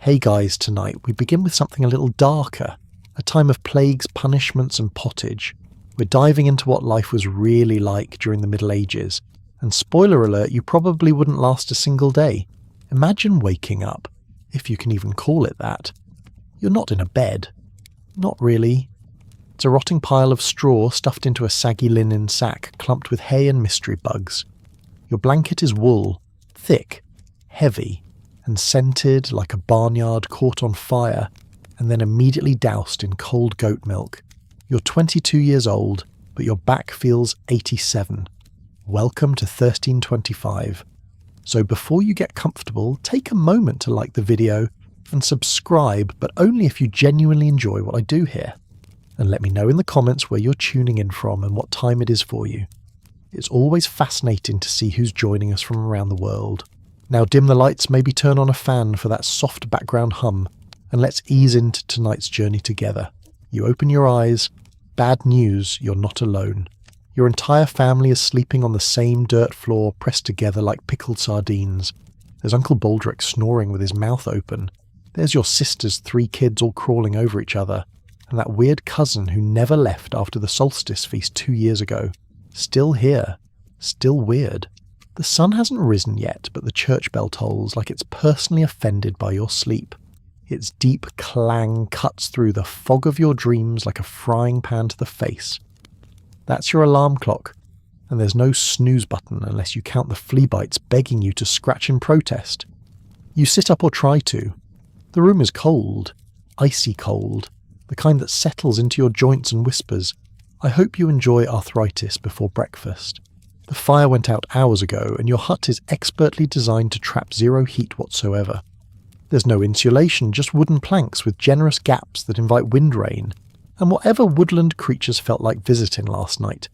Hey guys, tonight we begin with something a little darker, a time of plagues, punishments and pottage. We're diving into what life was really like during the Middle Ages, and spoiler alert, you probably wouldn't last a single day. Imagine waking up, if you can even call it that. You're not in a bed. Not really. It's a rotting pile of straw stuffed into a saggy linen sack clumped with hay and mystery bugs. Your blanket is wool, thick, heavy, and scented like a barnyard caught on fire and then immediately doused in cold goat milk. You're 22 years old, but your back feels 87. Welcome to 1325. So before you get comfortable, take a moment to like the video and subscribe, but only if you genuinely enjoy what I do here. And let me know in the comments where you're tuning in from and what time it is for you. It's always fascinating to see who's joining us from around the world. Now dim the lights, maybe turn on a fan for that soft background hum, and let's ease into tonight's journey together. You open your eyes. Bad news, you're not alone. Your entire family is sleeping on the same dirt floor, pressed together like pickled sardines. There's Uncle Baldrick snoring with his mouth open. There's your sister's 3 kids all crawling over each other. And that weird cousin who never left after the solstice feast 2 years ago. Still here. Still weird. The sun hasn't risen yet, but the church bell tolls like it's personally offended by your sleep. Its deep clang cuts through the fog of your dreams like a frying pan to the face. That's your alarm clock, and there's no snooze button unless you count the flea bites begging you to scratch in protest. You sit up or try to. The room is cold, icy cold, the kind that settles into your joints and whispers, "I hope you enjoy arthritis before breakfast." The fire went out hours ago, and your hut is expertly designed to trap zero heat whatsoever. There's no insulation, just wooden planks with generous gaps that invite wind rain, and whatever woodland creatures felt like visiting last night.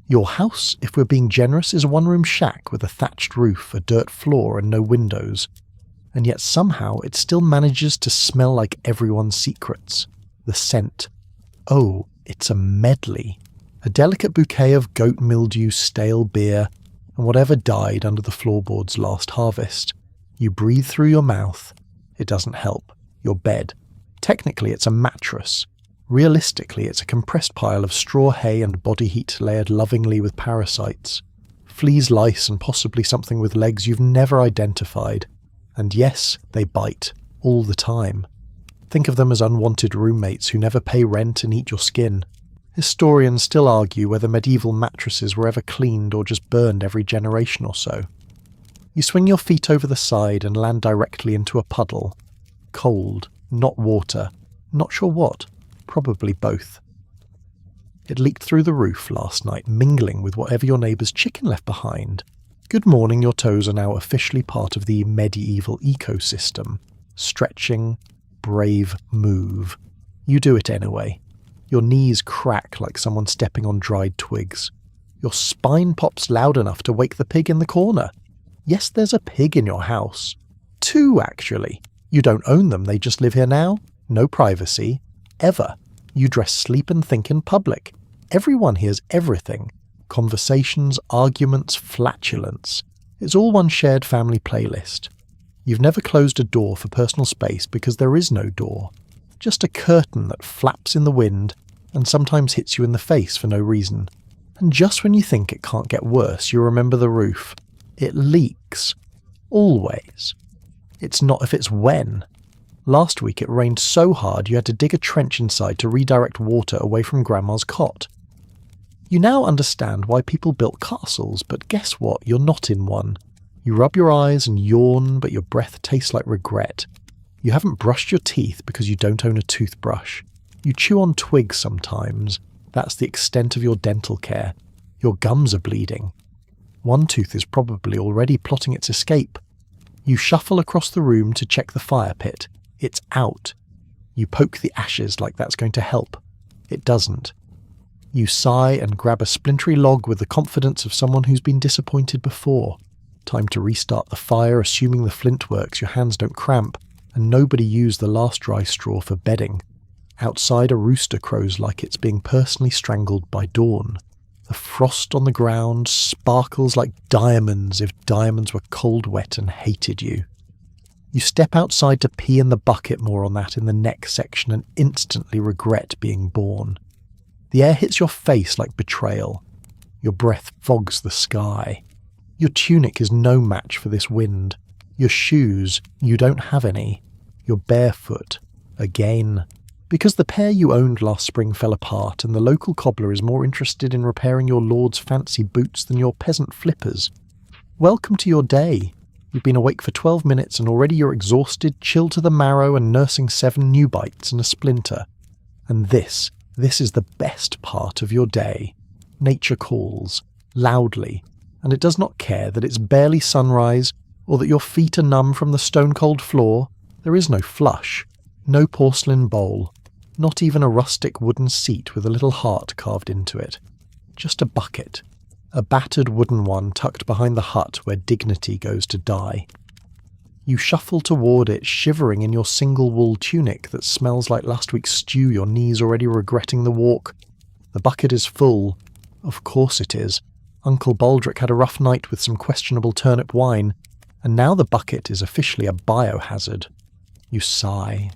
Your house, if we're being generous, is a one-room shack with a thatched roof, a dirt floor and no windows. And yet somehow it still manages to smell like everyone's secrets. The scent. Oh, it's a medley. A delicate bouquet of goat mildew, stale beer, and whatever died under the floorboards last harvest. You breathe through your mouth. It doesn't help. Your bed. Technically it's a mattress. Realistically it's a compressed pile of straw, hay and body heat layered lovingly with parasites. Fleas, lice and possibly something with legs you've never identified. And yes, they bite. All the time. Think of them as unwanted roommates who never pay rent and eat your skin. Historians still argue whether medieval mattresses were ever cleaned or just burned every generation or so. You swing your feet over the side and land directly into a puddle. Cold, not water, not sure what, probably both. It leaked through the roof last night, mingling with whatever your neighbour's chicken left behind. Good morning, your toes are now officially part of the medieval ecosystem. Stretching, brave move. You do it anyway. Your knees crack like someone stepping on dried twigs. Your spine pops loud enough to wake the pig in the corner. Yes, there's a pig in your house. 2, actually. You don't own them, they just live here now. No privacy. Ever. You dress, sleep and think in public. Everyone hears everything. Conversations, arguments, flatulence. It's all one shared family playlist. You've never closed a door for personal space because there is no door. Just a curtain that flaps in the wind and sometimes hits you in the face for no reason. And just when you think it can't get worse, you remember the roof. It leaks. Always. It's not if it's when. Last week it rained so hard you had to dig a trench inside to redirect water away from Grandma's cot. You now understand why people built castles, but guess what? You're not in one. You rub your eyes and yawn, but your breath tastes like regret. You haven't brushed your teeth because you don't own a toothbrush. You chew on twigs sometimes. That's the extent of your dental care. Your gums are bleeding. One tooth is probably already plotting its escape. You shuffle across the room to check the fire pit. It's out. You poke the ashes like that's going to help. It doesn't. You sigh and grab a splintery log with the confidence of someone who's been disappointed before. Time to restart the fire, assuming the flint works, your hands don't cramp, and nobody used the last dry straw for bedding. Outside, a rooster crows like it's being personally strangled by dawn. The frost on the ground sparkles like diamonds if diamonds were cold, wet and hated you. You step outside to pee in the bucket, more on that in the next section, and instantly regret being born. The air hits your face like betrayal. Your breath fogs the sky. Your tunic is no match for this wind. Your shoes, you don't have any. You're barefoot. Again. Because the pair you owned last spring fell apart, and the local cobbler is more interested in repairing your lord's fancy boots than your peasant flippers. Welcome to your day. You've been awake for 12 minutes and already you're exhausted, chilled to the marrow and nursing 7 new bites and a splinter. And this is the best part of your day. Nature calls, loudly, and it does not care that it's barely sunrise or that your feet are numb from the stone-cold floor. There is no flush, no porcelain bowl, not even a rustic wooden seat with a little heart carved into it. Just a bucket. A battered wooden one tucked behind the hut where dignity goes to die. You shuffle toward it, shivering in your single wool tunic that smells like last week's stew, your knees already regretting the walk. The bucket is full. Of course it is. Uncle Baldric had a rough night with some questionable turnip wine, and now the bucket is officially a biohazard. You sigh.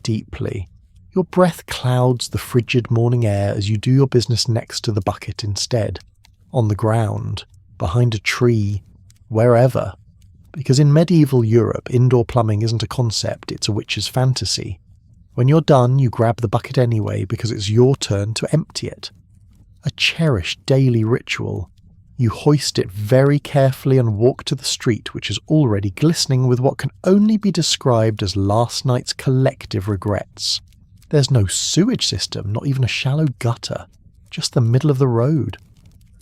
Deeply. Your breath clouds the frigid morning air as you do your business next to the bucket instead. On the ground, behind a tree, wherever. Because in medieval Europe, indoor plumbing isn't a concept, it's a witch's fantasy. When you're done, you grab the bucket anyway because it's your turn to empty it. A cherished daily ritual. You hoist it very carefully and walk to the street, which is already glistening with what can only be described as last night's collective regrets. There's no sewage system, not even a shallow gutter, just the middle of the road.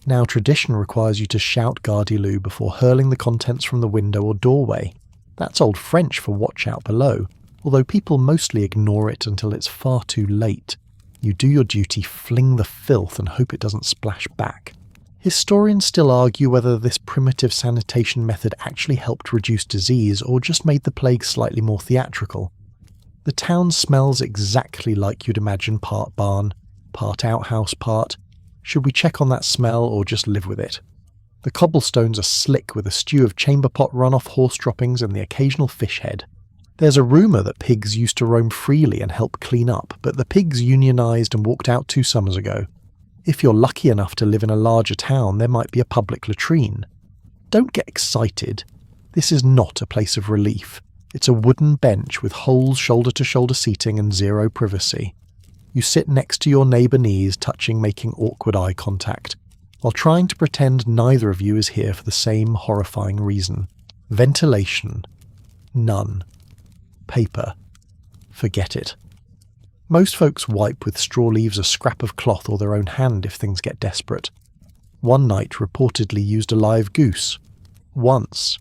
Now tradition requires you to shout Gardilou before hurling the contents from the window or doorway. That's Old French for watch out below, although people mostly ignore it until it's far too late. You do your duty, fling the filth and hope it doesn't splash back. Historians still argue whether this primitive sanitation method actually helped reduce disease or just made the plague slightly more theatrical. The town smells exactly like you'd imagine, part barn, part outhouse, part. Should we check on that smell or just live with it? The cobblestones are slick with a stew of chamber pot runoff, horse droppings and the occasional fish head. There's a rumour that pigs used to roam freely and help clean up, but the pigs unionised and walked out 2 summers ago. If you're lucky enough to live in a larger town, there might be a public latrine. Don't get excited. This is not a place of relief. It's a wooden bench with holes shoulder-to-shoulder seating and zero privacy. You sit next to your neighbour knees, touching, making awkward eye contact, while trying to pretend neither of you is here for the same horrifying reason. Ventilation. None. Paper. Forget it. Most folks wipe with straw leaves, a scrap of cloth or their own hand if things get desperate. One night reportedly used a live goose. Once.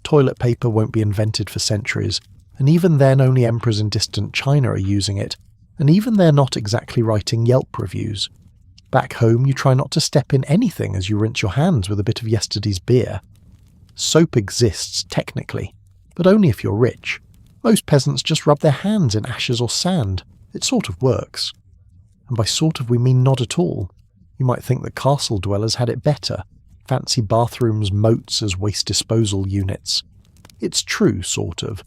Toilet paper won't be invented for centuries, and even then only emperors in distant China are using it, and even they're not exactly writing Yelp reviews. Back home you try not to step in anything as you rinse your hands with a bit of yesterday's beer. Soap exists, technically, but only if you're rich. Most peasants just rub their hands in ashes or sand. It sort of works. And by sort of we mean not at all. You might think that castle dwellers had it better. Fancy bathrooms, moats as waste disposal units. It's true, sort of.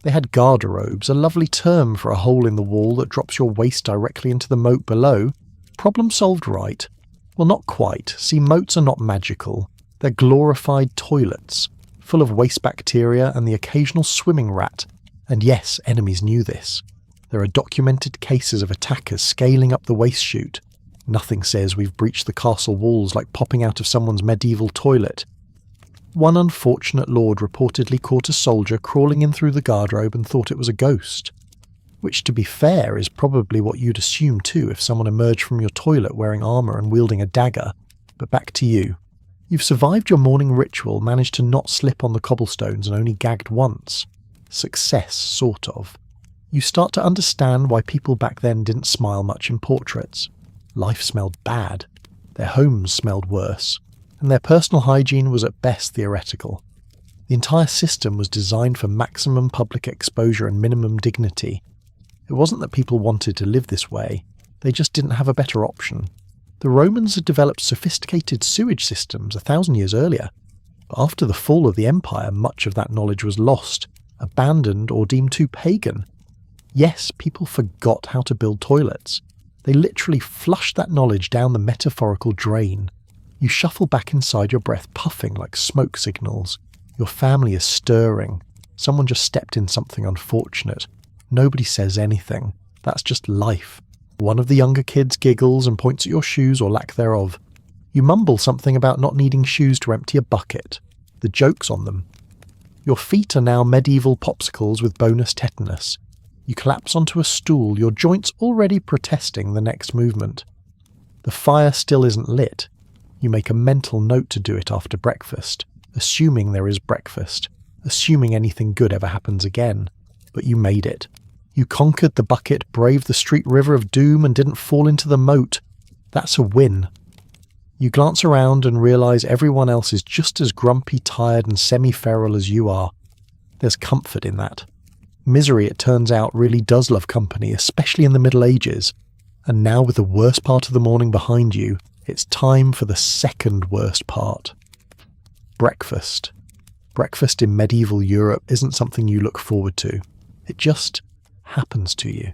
They had garderobes, a lovely term for a hole in the wall that drops your waste directly into the moat below. Problem solved, right? Well, not quite. See, moats are not magical. They're glorified toilets, full of waste bacteria and the occasional swimming rat. And yes, enemies knew this. There are documented cases of attackers scaling up the waste chute. Nothing says we've breached the castle walls like popping out of someone's medieval toilet. One unfortunate lord reportedly caught a soldier crawling in through the garderobe and thought it was a ghost. Which, to be fair, is probably what you'd assume too if someone emerged from your toilet wearing armour and wielding a dagger. But back to you. You've survived your morning ritual, managed to not slip on the cobblestones and only gagged once. Success, sort of. You start to understand why people back then didn't smile much in portraits. Life smelled bad. Their homes smelled worse. And their personal hygiene was at best theoretical. The entire system was designed for maximum public exposure and minimum dignity. It wasn't that people wanted to live this way, they just didn't have a better option. The Romans had developed sophisticated sewage systems 1,000 years earlier, but after the fall of the empire much of that knowledge was lost, abandoned or deemed too pagan. Yes, people forgot how to build toilets. They literally flushed that knowledge down the metaphorical drain. You shuffle back inside your breath puffing like smoke signals. Your family is stirring. Someone just stepped in something unfortunate. Nobody says anything. That's just life. One of the younger kids giggles and points at your shoes or lack thereof. You mumble something about not needing shoes to empty a bucket. The joke's on them. Your feet are now medieval popsicles with bonus tetanus. You collapse onto a stool, your joints already protesting the next movement. The fire still isn't lit. You make a mental note to do it after breakfast, assuming there is breakfast, assuming anything good ever happens again. But you made it. You conquered the bucket, braved the street river of doom and didn't fall into the moat. That's a win. You glance around and realise everyone else is just as grumpy, tired and semi-feral as you are. There's comfort in that. Misery, it turns out, really does love company, especially in the Middle Ages. And now with the worst part of the morning behind you, it's time for the second worst part. Breakfast. Breakfast in medieval Europe isn't something you look forward to. It just happens to you.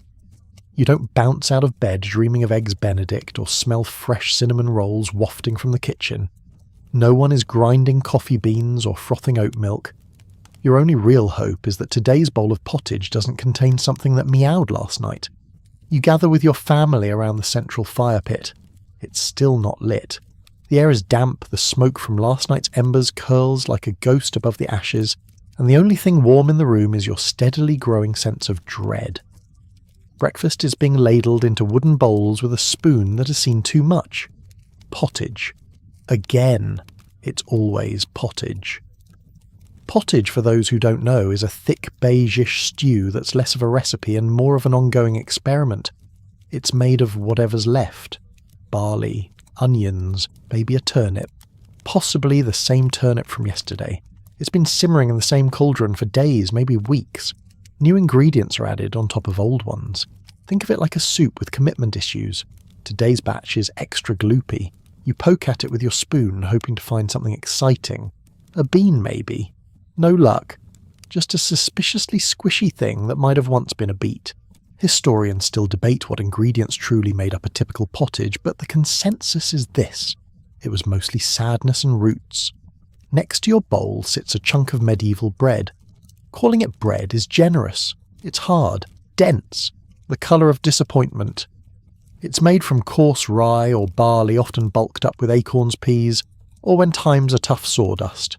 You don't bounce out of bed dreaming of Eggs Benedict or smell fresh cinnamon rolls wafting from the kitchen. No one is grinding coffee beans or frothing oat milk. Your only real hope is that today's bowl of pottage doesn't contain something that meowed last night. You gather with your family around the central fire pit. It's still not lit. The air is damp, the smoke from last night's embers curls like a ghost above the ashes, and the only thing warm in the room is your steadily growing sense of dread. Breakfast is being ladled into wooden bowls with a spoon that has seen too much. Pottage. Again, it's always pottage. Pottage, for those who don't know, is a thick beige-ish stew that's less of a recipe and more of an ongoing experiment. It's made of whatever's left. Barley, onions, maybe a turnip. Possibly the same turnip from yesterday. It's been simmering in the same cauldron for days, maybe weeks. New ingredients are added on top of old ones. Think of it like a soup with commitment issues. Today's batch is extra gloopy. You poke at it with your spoon, hoping to find something exciting. A bean, maybe. No luck. Just a suspiciously squishy thing that might have once been a beet. Historians still debate what ingredients truly made up a typical pottage, but the consensus is this. It was mostly sadness and roots. Next to your bowl sits a chunk of medieval bread. Calling it bread is generous. It's hard, dense, the colour of disappointment. It's made from coarse rye or barley, often bulked up with acorns, peas, or when times are tough, sawdust.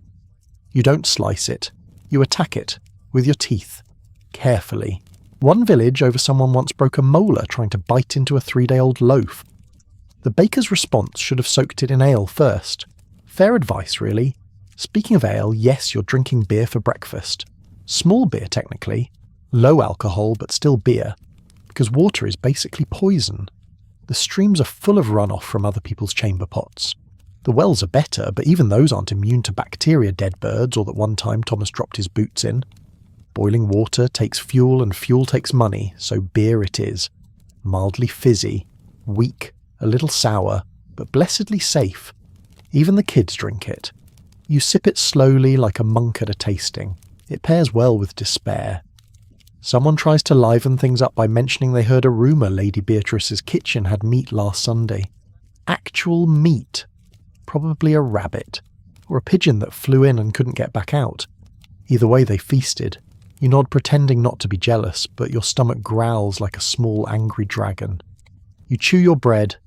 You don't slice it. You attack it, with your teeth, carefully. One village over someone once broke a molar trying to bite into a 3-day-old loaf. The baker's response should have soaked it in ale first. Fair advice, really. Speaking of ale, yes, you're drinking beer for breakfast. Small beer, technically. Low alcohol, but still beer. Because water is basically poison. The streams are full of runoff from other people's chamber pots. The wells are better, but even those aren't immune to bacteria, dead birds, or that one time Thomas dropped his boots in. Boiling water takes fuel and fuel takes money, so beer it is. Mildly fizzy, weak, a little sour, but blessedly safe. Even the kids drink it. You sip it slowly like a monk at a tasting. It pairs well with despair. Someone tries to liven things up by mentioning they heard a rumour Lady Beatrice's kitchen had meat last Sunday. Actual meat. Probably a rabbit. Or a pigeon that flew in and couldn't get back out. Either way, they feasted. You nod, pretending not to be jealous, but your stomach growls like a small angry dragon. You chew your bread.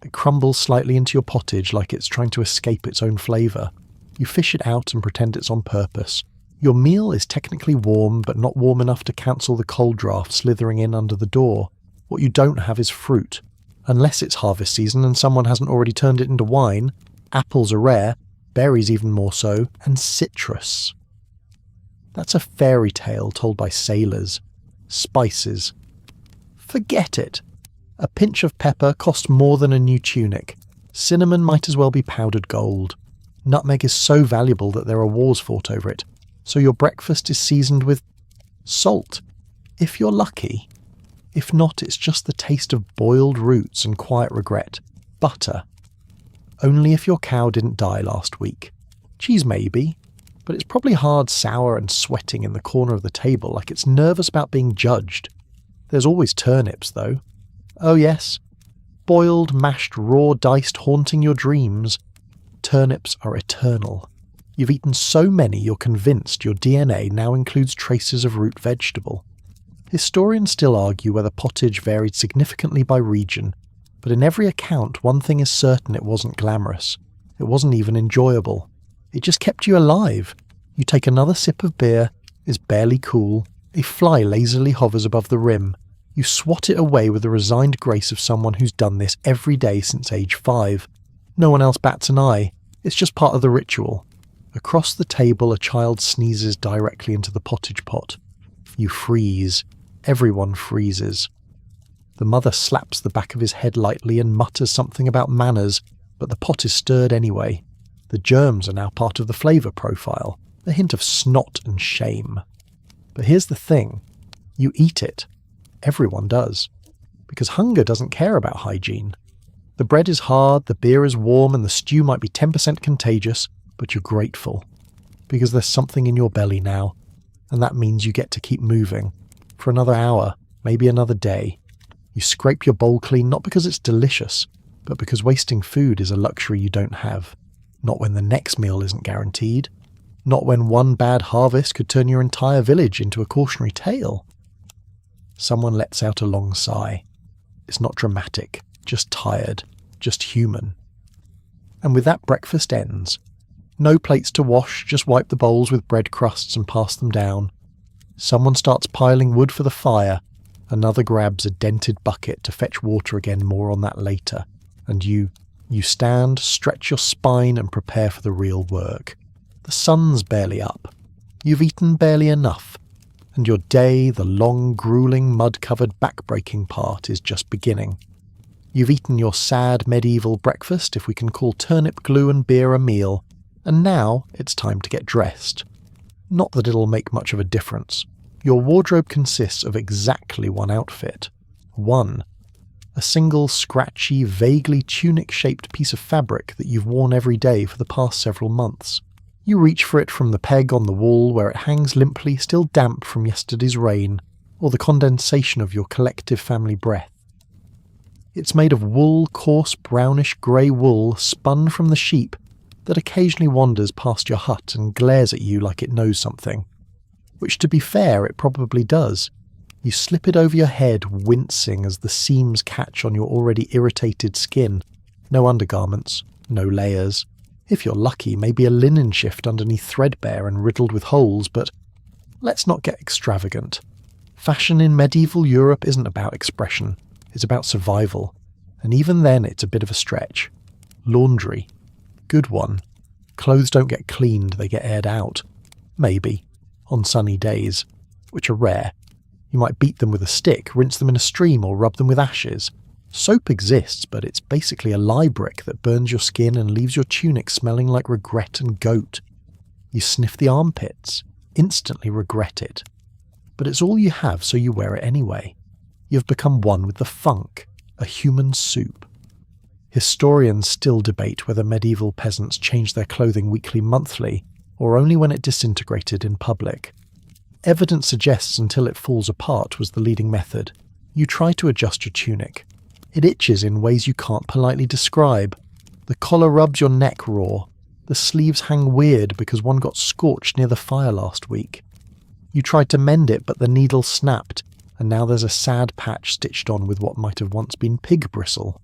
It crumbles slightly into your pottage like it's trying to escape its own flavour. You fish it out and pretend it's on purpose. Your meal is technically warm, but not warm enough to cancel the cold draft slithering in under the door. What you don't have is fruit. Unless it's harvest season and someone hasn't already turned it into wine. Apples are rare, berries even more so, and citrus. That's a fairy tale told by sailors. Spices. Forget it. A pinch of pepper costs more than a new tunic. Cinnamon might as well be powdered gold. Nutmeg is so valuable that there are wars fought over it. So your breakfast is seasoned with salt, if you're lucky. If not, it's just the taste of boiled roots and quiet regret. Butter. Only if your cow didn't die last week. Cheese maybe. but it's probably hard, sour and sweating in the corner of the table like it's nervous about being judged. There's always turnips, though. Oh yes, boiled, mashed, raw, diced, haunting your dreams. Turnips are eternal. You've eaten so many you're convinced your DNA now includes traces of root vegetable. Historians still argue whether pottage varied significantly by region, but in every account one thing is certain: it wasn't glamorous. It wasn't even enjoyable. It just kept you alive. You take another sip of beer, it's barely cool, a fly lazily hovers above the rim. You swat it away with the resigned grace of someone who's done this every day since age 5. No one else bats an eye. It's just part of the ritual. Across the table, a child sneezes directly into the pottage pot. You freeze. Everyone freezes. The mother slaps the back of his head lightly and mutters something about manners, but the pot is stirred anyway. The germs are now part of the flavour profile, a hint of snot and shame. But here's the thing. You eat it. Everyone does. Because hunger doesn't care about hygiene. The bread is hard, the beer is warm, and the stew might be 10% contagious, but you're grateful. Because there's something in your belly now, and that means you get to keep moving. For another hour, maybe another day. You scrape your bowl clean not because it's delicious, but because wasting food is a luxury you don't have. Not when the next meal isn't guaranteed. Not when one bad harvest could turn your entire village into a cautionary tale. Someone lets out a long sigh. It's not dramatic, just tired, just human. And with that, breakfast ends. No plates to wash, just wipe the bowls with bread crusts and pass them down. Someone starts piling wood for the fire. Another grabs a dented bucket to fetch water again, more on that later. And you stand, stretch your spine and prepare for the real work. The sun's barely up. You've eaten barely enough. And your day, the long, grueling, mud-covered, back-breaking part, is just beginning. You've eaten your sad medieval breakfast, if we can call turnip glue and beer a meal, and now it's time to get dressed. Not that it'll make much of a difference. Your wardrobe consists of exactly one outfit. One. A single, scratchy, vaguely tunic-shaped piece of fabric that you've worn every day for the past several months. You reach for it from the peg on the wall where it hangs limply, still damp from yesterday's rain, or the condensation of your collective family breath. It's made of wool, coarse brownish grey wool spun from the sheep that occasionally wanders past your hut and glares at you like it knows something. Which, to be fair, it probably does. You slip it over your head, wincing as the seams catch on your already irritated skin. No undergarments, no layers. If you're lucky, maybe a linen shift underneath threadbare and riddled with holes, but let's not get extravagant. Fashion in medieval Europe isn't about expression, it's about survival. And even then it's a bit of a stretch. Laundry. Good one. Clothes don't get cleaned, they get aired out. Maybe. On sunny days. Which are rare. You might beat them with a stick, rinse them in a stream, or rub them with ashes. Soap exists, but it's basically a lye brick that burns your skin and leaves your tunic smelling like regret and goat. You sniff the armpits, instantly regret it. But it's all you have, so you wear it anyway. You've become one with the funk, a human soup. Historians still debate whether medieval peasants changed their clothing weekly, monthly, or only when it disintegrated in public. Evidence suggests until it falls apart was the leading method. You try to adjust your tunic. It itches in ways you can't politely describe. The collar rubs your neck raw. The sleeves hang weird because one got scorched near the fire last week. You tried to mend it, but the needle snapped, and now there's a sad patch stitched on with what might have once been pig bristle.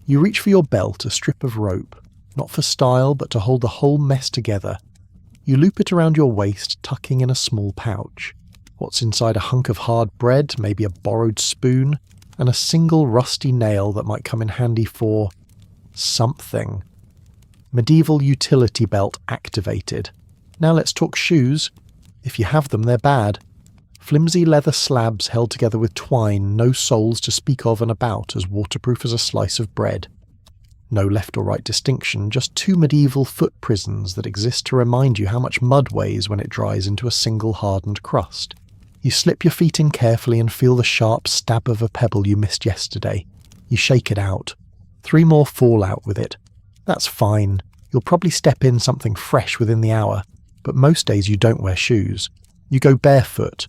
You reach for your belt, a strip of rope, not for style, but to hold the whole mess together. You loop it around your waist, tucking in a small pouch. What's inside a hunk of hard bread, maybe a borrowed spoon, and a single rusty nail that might come in handy for something. Medieval utility belt activated. Now let's talk shoes. If you have them, they're bad. Flimsy leather slabs held together with twine, no soles to speak of and about, as waterproof as a slice of bread. No left or right distinction, just two medieval foot prisons that exist to remind you how much mud weighs when it dries into a single hardened crust. You slip your feet in carefully and feel the sharp stab of a pebble you missed yesterday. You shake it out. 3 more fall out with it. That's fine. You'll probably step in something fresh within the hour. But most days you don't wear shoes. You go barefoot,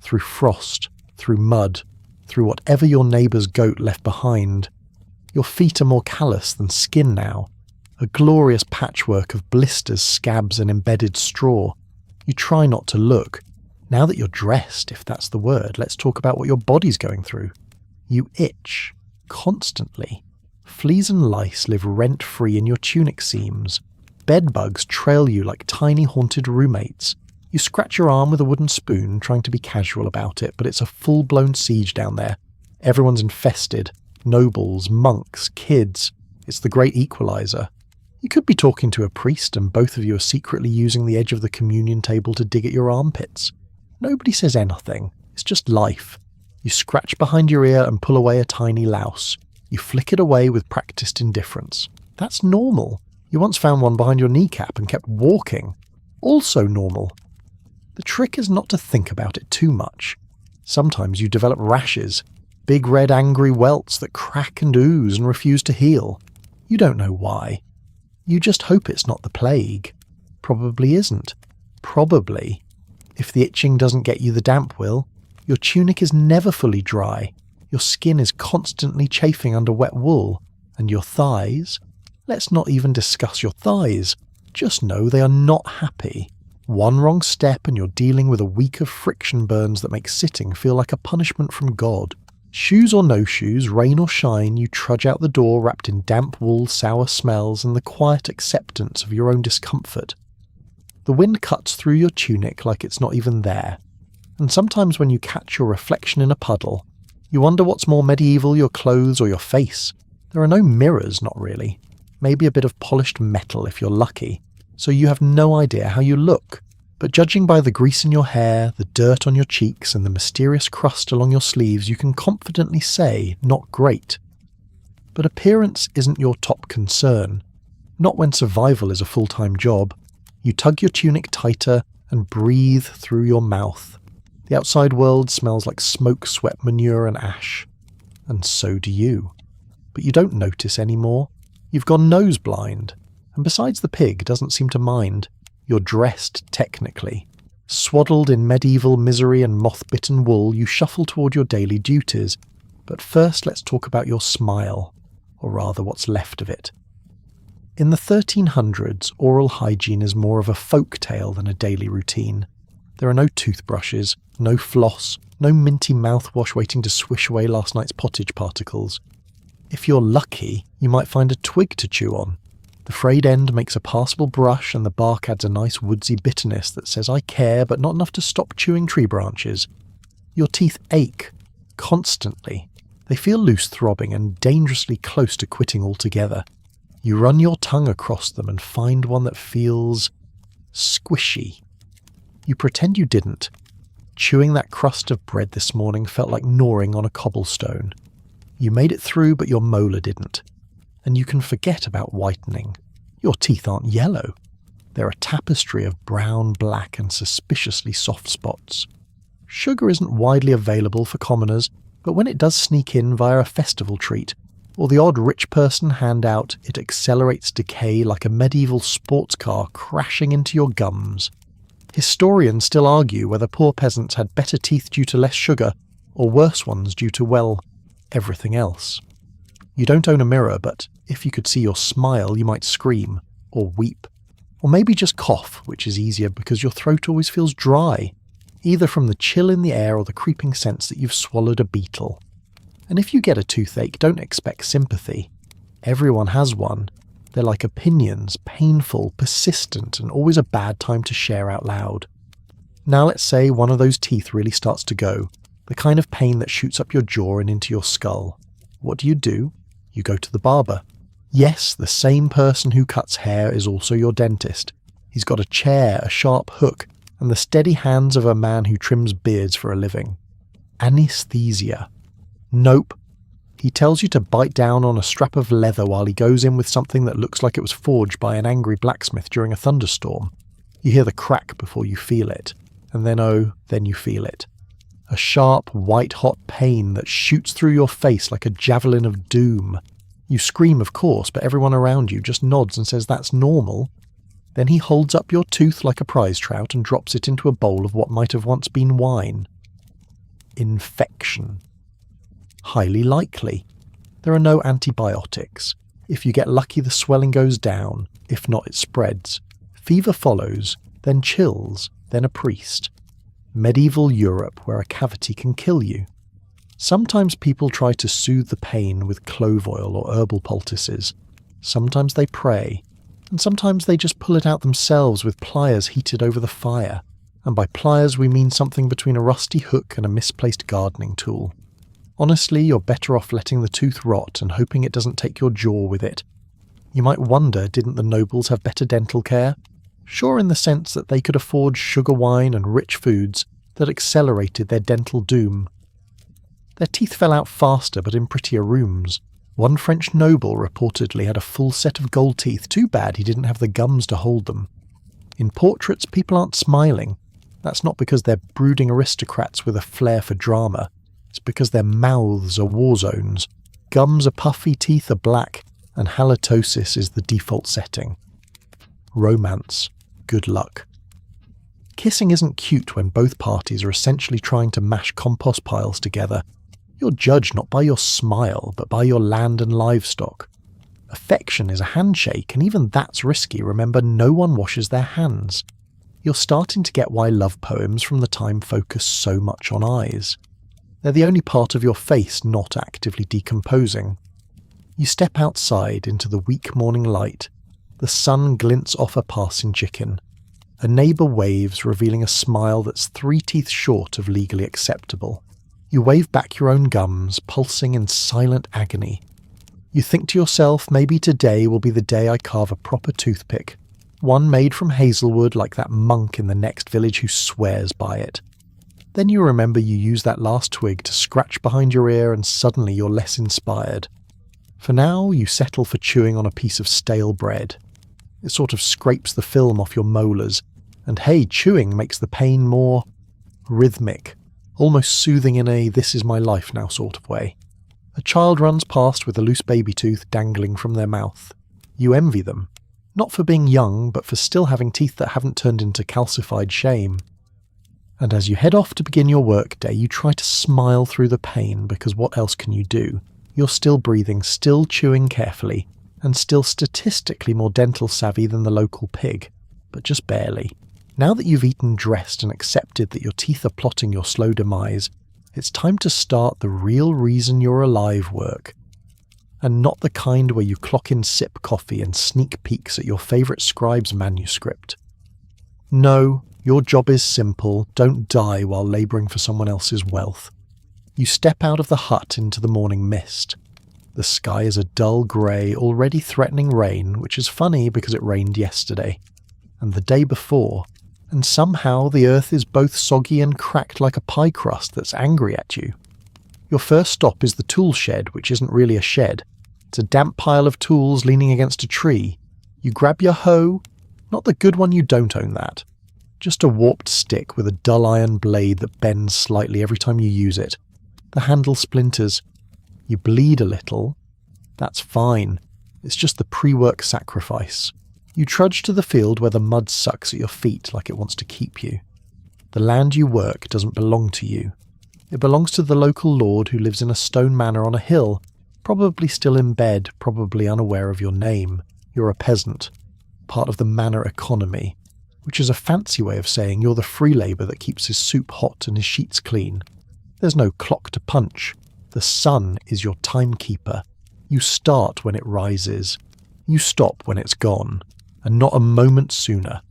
through frost, through mud, through whatever your neighbour's goat left behind. Your feet are more callous than skin now, a glorious patchwork of blisters, scabs and embedded straw. You try not to look. Now that you're dressed, if that's the word, let's talk about what your body's going through. You itch, constantly. Fleas and lice live rent-free in your tunic seams. Bedbugs trail you like tiny haunted roommates. You scratch your arm with a wooden spoon, trying to be casual about it, but it's a full-blown siege down there. Everyone's infested. Nobles, monks, kids. It's the great equalizer. You could be talking to a priest and both of you are secretly using the edge of the communion table to dig at your armpits. Nobody says anything. It's just life. You scratch behind your ear and pull away a tiny louse. You flick it away with practiced indifference. That's normal. You once found one behind your kneecap and kept walking. Also normal. The trick is not to think about it too much. Sometimes you develop rashes, big red angry welts that crack and ooze and refuse to heal. You don't know why. You just hope it's not the plague. Probably isn't. Probably. If the itching doesn't get you the damp will, your tunic is never fully dry. Your skin is constantly chafing under wet wool. And your thighs? Let's not even discuss your thighs. Just know they are not happy. One wrong step and you're dealing with a week of friction burns that make sitting feel like a punishment from God. Shoes or no shoes, rain or shine, you trudge out the door wrapped in damp wool, sour smells, and the quiet acceptance of your own discomfort. The wind cuts through your tunic like it's not even there. And sometimes when you catch your reflection in a puddle, you wonder what's more medieval, your clothes or your face. There are no mirrors, not really. Maybe a bit of polished metal if you're lucky. So you have no idea how you look. But judging by the grease in your hair, the dirt on your cheeks, and the mysterious crust along your sleeves, you can confidently say, not great. But appearance isn't your top concern. Not when survival is a full-time job. You tug your tunic tighter and breathe through your mouth. The outside world smells like smoke, sweat, manure, and ash. And so do you. But you don't notice anymore. You've gone nose blind. And besides the pig doesn't seem to mind. You're dressed technically. Swaddled in medieval misery and moth-bitten wool, you shuffle toward your daily duties. But first let's talk about your smile, or rather what's left of it. In the 1300s, oral hygiene is more of a folk tale than a daily routine. There are no toothbrushes, no floss, no minty mouthwash waiting to swish away last night's pottage particles. If you're lucky, you might find a twig to chew on. The frayed end makes a passable brush and the bark adds a nice woodsy bitterness that says I care but not enough to stop chewing tree branches. Your teeth ache, constantly. They feel loose throbbing and dangerously close to quitting altogether. You run your tongue across them and find one that feels squishy. You pretend you didn't. Chewing that crust of bread this morning felt like gnawing on a cobblestone. You made it through but your molar didn't. And you can forget about whitening. Your teeth aren't yellow. They're a tapestry of brown, black, and suspiciously soft spots. Sugar isn't widely available for commoners, but when it does sneak in via a festival treat, or the odd rich person handout, it accelerates decay like a medieval sports car crashing into your gums. Historians still argue whether poor peasants had better teeth due to less sugar, or worse ones due to, well, everything else. You don't own a mirror, but if you could see your smile, you might scream, or weep, or maybe just cough, which is easier because your throat always feels dry, either from the chill in the air or the creeping sense that you've swallowed a beetle. And if you get a toothache, don't expect sympathy. Everyone has one. They're like opinions, painful, persistent, and always a bad time to share out loud. Now let's say one of those teeth really starts to go, the kind of pain that shoots up your jaw and into your skull. What do? You go to the barber. Yes, the same person who cuts hair is also your dentist. He's got a chair, a sharp hook, and the steady hands of a man who trims beards for a living. Anesthesia. Nope. He tells you to bite down on a strap of leather while he goes in with something that looks like it was forged by an angry blacksmith during a thunderstorm. You hear the crack before you feel it, and then you feel it. A sharp, white-hot pain that shoots through your face like a javelin of doom. You scream, of course, but everyone around you just nods and says that's normal. Then he holds up your tooth like a prize trout and drops it into a bowl of what might have once been wine. Infection. Highly likely. There are no antibiotics. If you get lucky, the swelling goes down. If not, it spreads. Fever follows, then chills, then a priest. Medieval Europe, where a cavity can kill you. Sometimes people try to soothe the pain with clove oil or herbal poultices. Sometimes they pray. And sometimes they just pull it out themselves with pliers heated over the fire. And by pliers we mean something between a rusty hook and a misplaced gardening tool. Honestly, you're better off letting the tooth rot and hoping it doesn't take your jaw with it. You might wonder, didn't the nobles have better dental care? Sure, in the sense that they could afford sugar wine and rich foods that accelerated their dental doom. Their teeth fell out faster but in prettier rooms. One French noble reportedly had a full set of gold teeth. Too bad he didn't have the gums to hold them. In portraits, people aren't smiling. That's not because they're brooding aristocrats with a flair for drama. It's because their mouths are war zones. Gums are puffy, teeth are black, and halitosis is the default setting. Romance. Good luck. Kissing isn't cute when both parties are essentially trying to mash compost piles together. You're judged not by your smile, but by your land and livestock. Affection is a handshake, and even that's risky. Remember, no one washes their hands. You're starting to get why love poems from the time focus so much on eyes. They're the only part of your face not actively decomposing. You step outside into the weak morning light. The sun glints off a passing chicken. A neighbour waves, revealing a smile that's 3 teeth short of legally acceptable. You wave back your own gums, pulsing in silent agony. You think to yourself, maybe today will be the day I carve a proper toothpick. One made from hazelwood like that monk in the next village who swears by it. Then you remember you used that last twig to scratch behind your ear and suddenly you're less inspired. For now, you settle for chewing on a piece of stale bread. It sort of scrapes the film off your molars, and hey, chewing makes the pain more rhythmic, almost soothing in a this is my life now sort of way. A child runs past with a loose baby tooth dangling from their mouth. You envy them, not for being young, but for still having teeth that haven't turned into calcified shame. And as you head off to begin your workday, you try to smile through the pain because what else can you do? You're still breathing, still chewing carefully, and still statistically more dental savvy than the local pig, but just barely. Now that you've eaten, dressed, and accepted that your teeth are plotting your slow demise, it's time to start the real reason you're alive work. And not the kind where you clock in sip coffee and sneak peeks at your favourite scribe's manuscript. No, your job is simple. Don't die while labouring for someone else's wealth. You step out of the hut into the morning mist. The sky is a dull grey, already threatening rain, which is funny because it rained yesterday, and the day before, and somehow the earth is both soggy and cracked like a pie crust that's angry at you. Your first stop is the tool shed, which isn't really a shed. It's a damp pile of tools leaning against a tree. You grab your hoe, not the good one, you don't own that. Just a warped stick with a dull iron blade that bends slightly every time you use it. The handle splinters. You bleed a little. That's fine. It's just the pre-work sacrifice. You trudge to the field where the mud sucks at your feet like it wants to keep you. The land you work doesn't belong to you. It belongs to the local lord who lives in a stone manor on a hill, probably still in bed, probably unaware of your name. You're a peasant, part of the manor economy, which is a fancy way of saying you're the free labour that keeps his soup hot and his sheets clean. There's no clock to punch. The sun is your timekeeper. You start when it rises. You stop when it's gone, and not a moment sooner.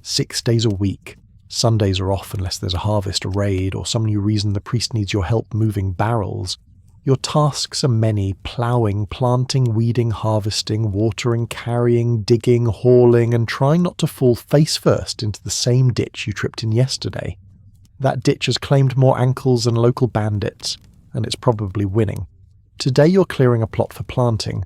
6 days a week. Sundays are off unless there's a harvest, a raid, or some new reason the priest needs your help moving barrels. Your tasks are many: ploughing, planting, weeding, harvesting, watering, carrying, digging, hauling, and trying not to fall face first into the same ditch you tripped in yesterday. That ditch has claimed more ankles than local bandits, and it's probably winning. Today you're clearing a plot for planting.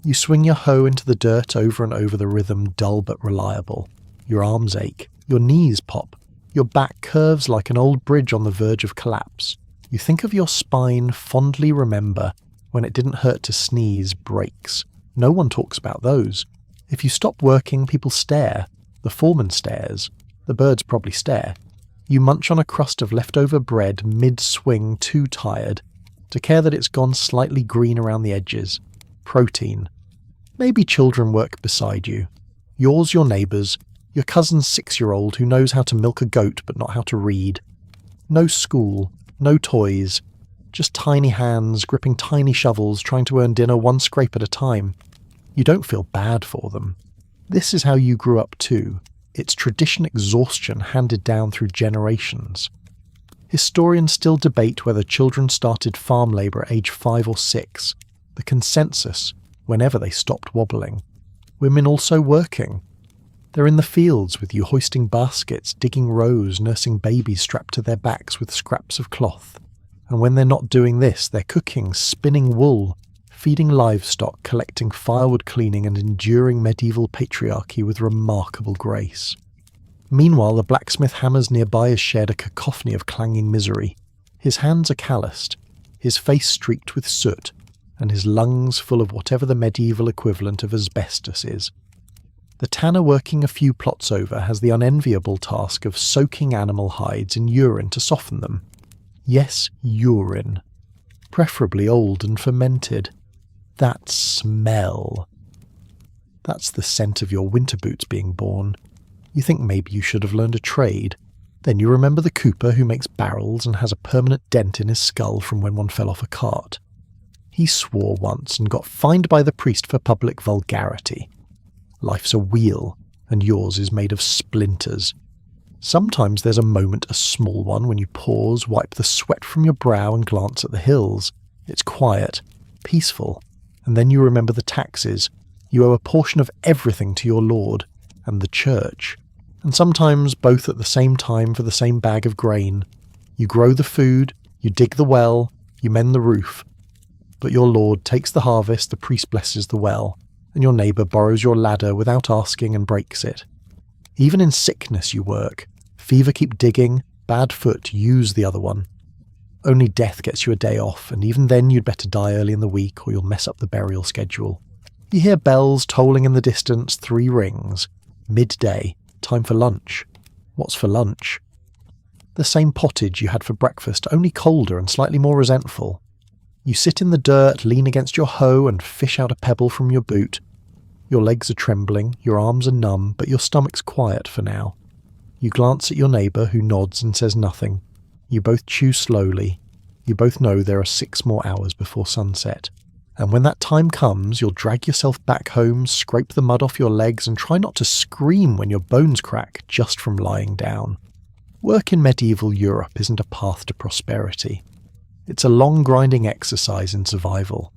You swing your hoe into the dirt over and over the rhythm, dull but reliable. Your arms ache. Your knees pop. Your back curves like an old bridge on the verge of collapse. You think of your spine, fondly remember when it didn't hurt to sneeze, breaks. No one talks about those. If you stop working, people stare. The foreman stares. The birds probably stare. You munch on a crust of leftover bread mid-swing, too tired to care that it's gone slightly green around the edges. Protein. Maybe children work beside you. Yours, your neighbour's, your cousin's 6-year-old who knows how to milk a goat but not how to read. No school, no toys, just tiny hands gripping tiny shovels trying to earn dinner one scrape at a time. You don't feel bad for them. This is how you grew up too. It's tradition exhaustion handed down through generations. Historians still debate whether children started farm labour at age 5 or 6. The consensus, whenever they stopped wobbling. Women also working. They're in the fields with you hoisting baskets, digging rows, nursing babies strapped to their backs with scraps of cloth. And when they're not doing this, they're cooking, spinning wool, feeding livestock, collecting firewood, cleaning and enduring medieval patriarchy with remarkable grace. Meanwhile, the blacksmith hammers nearby has shared a cacophony of clanging misery. His hands are calloused, his face streaked with soot, and his lungs full of whatever the medieval equivalent of asbestos is. The tanner working a few plots over has the unenviable task of soaking animal hides in urine to soften them. Yes, urine. Preferably old and fermented. That smell. That's the scent of your winter boots being born. You think maybe you should have learned a trade. Then you remember the cooper who makes barrels and has a permanent dent in his skull from when one fell off a cart. He swore once and got fined by the priest for public vulgarity. Life's a wheel, and yours is made of splinters. Sometimes there's a moment, a small one, when you pause, wipe the sweat from your brow and glance at the hills. It's quiet, peaceful, and then you remember the taxes. You owe a portion of everything to your Lord, and the church. And sometimes both at the same time for the same bag of grain. You grow the food, you dig the well, you mend the roof. But your Lord takes the harvest, the priest blesses the well, and your neighbour borrows your ladder without asking and breaks it. Even in sickness you work. Fever keep digging, bad foot use the other one. Only death gets you a day off, and even then you'd better die early in the week or you'll mess up the burial schedule. You hear bells tolling in the distance, 3 rings. Midday, time for lunch. What's for lunch? The same pottage you had for breakfast, only colder and slightly more resentful. You sit in the dirt, lean against your hoe and fish out a pebble from your boot. Your legs are trembling, your arms are numb, but your stomach's quiet for now. You glance at your neighbour who nods and says nothing. You both chew slowly. You both know there are 6 more hours before sunset. And when that time comes, you'll drag yourself back home, scrape the mud off your legs and try not to scream when your bones crack just from lying down. Work in medieval Europe isn't a path to prosperity. It's a long grinding exercise in survival.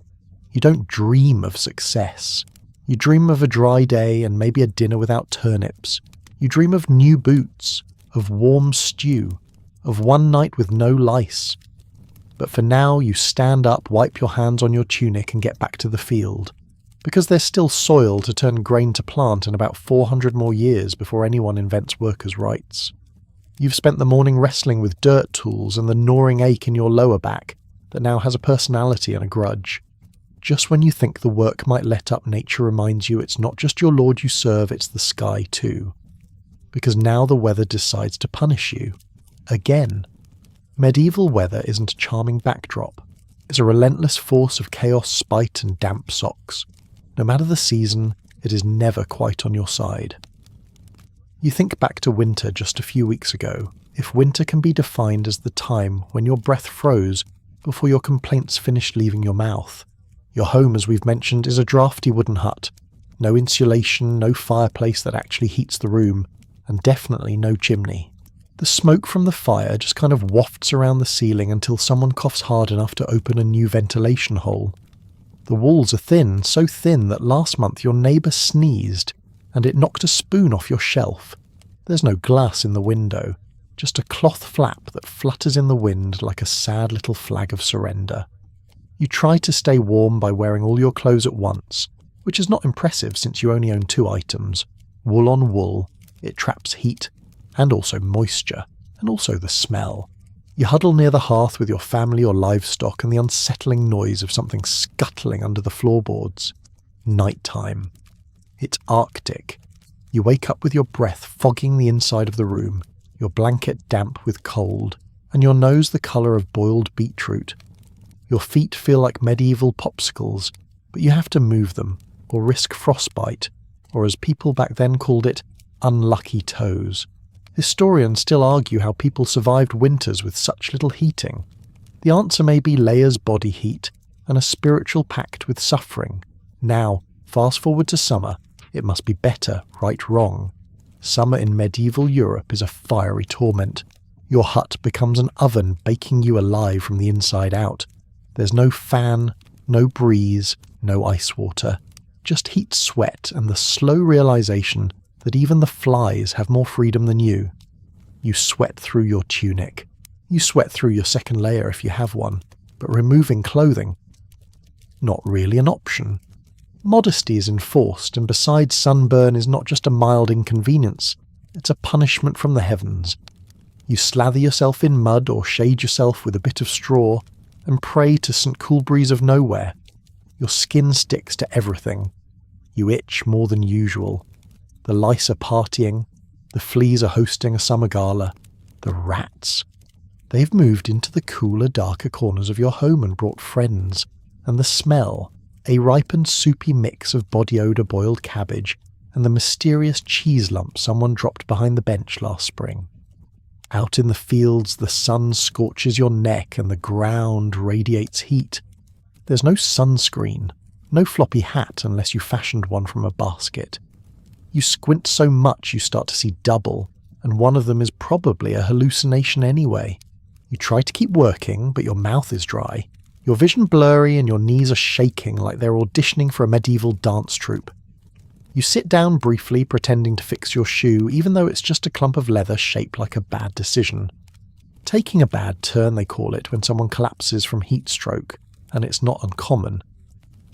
You don't dream of success. You dream of a dry day and maybe a dinner without turnips. You dream of new boots, of warm stew, of one night with no lice. But for now you stand up, wipe your hands on your tunic and get back to the field. Because there's still soil to turn grain to plant in about 400 more years before anyone invents workers' rights. You've spent the morning wrestling with dirt tools and the gnawing ache in your lower back that now has a personality and a grudge. Just when you think the work might let up, nature reminds you it's not just your Lord you serve, it's the sky too. Because now the weather decides to punish you. Again. Medieval weather isn't a charming backdrop. It's a relentless force of chaos, spite and damp socks. No matter the season, it is never quite on your side. You think back to winter just a few weeks ago, if winter can be defined as the time when your breath froze before your complaints finished leaving your mouth. Your home, as we've mentioned, is a drafty wooden hut. No insulation, no fireplace that actually heats the room, and definitely no chimney. The smoke from the fire just kind of wafts around the ceiling until someone coughs hard enough to open a new ventilation hole. The walls are thin, so thin that last month your neighbour sneezed and it knocked a spoon off your shelf. There's no glass in the window, just a cloth flap that flutters in the wind like a sad little flag of surrender. You try to stay warm by wearing all your clothes at once, which is not impressive since you only own 2 items. Wool on wool, it traps heat, and also moisture, and also the smell. You huddle near the hearth with your family or livestock and the unsettling noise of something scuttling under the floorboards. Nighttime. It's Arctic. You wake up with your breath fogging the inside of the room, your blanket damp with cold, and your nose the colour of boiled beetroot. Your feet feel like medieval popsicles, but you have to move them, or risk frostbite, or as people back then called it, unlucky toes. Historians still argue how people survived winters with such little heating. The answer may be layers body heat and a spiritual pact with suffering. Now, fast forward to summer, it must be better, right, wrong. Summer in medieval Europe is a fiery torment. Your hut becomes an oven baking you alive from the inside out. There's no fan, no breeze, no ice water. Just heat, sweat, and the slow realization that even the flies have more freedom than you. You sweat through your tunic. You sweat through your second layer if you have one, but removing clothing, not really an option. Modesty is enforced, and besides, sunburn is not just a mild inconvenience, it's a punishment from the heavens. You slather yourself in mud or shade yourself with a bit of straw and pray to St. Coolbreeze of nowhere. Your skin sticks to everything. You itch more than usual. The lice are partying. The fleas are hosting a summer gala. The rats. They've moved into the cooler, darker corners of your home and brought friends. And the smell, a ripened soupy mix of body odour boiled cabbage and the mysterious cheese lump someone dropped behind the bench last spring. Out in the fields, the sun scorches your neck and the ground radiates heat. There's no sunscreen, no floppy hat unless you fashioned one from a basket. You squint so much you start to see double, and one of them is probably a hallucination anyway. You try to keep working, but your mouth is dry. Your vision blurry and your knees are shaking like they're auditioning for a medieval dance troupe. You sit down briefly pretending to fix your shoe even though it's just a clump of leather shaped like a bad decision. Taking a bad turn, they call it, when someone collapses from heat stroke, and it's not uncommon.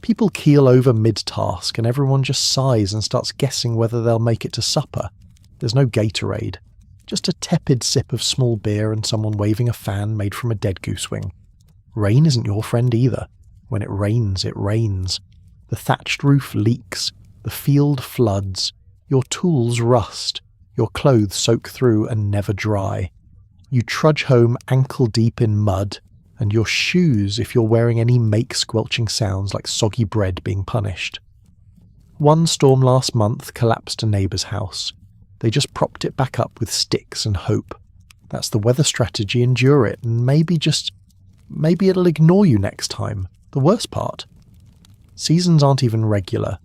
People keel over mid-task and everyone just sighs and starts guessing whether they'll make it to supper. There's no Gatorade, just a tepid sip of small beer and someone waving a fan made from a dead goose wing. Rain isn't your friend either. When it rains, it rains. The thatched roof leaks, the field floods, your tools rust, your clothes soak through and never dry. You trudge home ankle-deep in mud, and your shoes if you're wearing any make squelching sounds like soggy bread being punished. One storm last month collapsed a neighbour's house. They just propped it back up with sticks and hope. That's the weather strategy, endure it, and maybe it'll ignore you next time. The worst part. Seasons aren't even regular.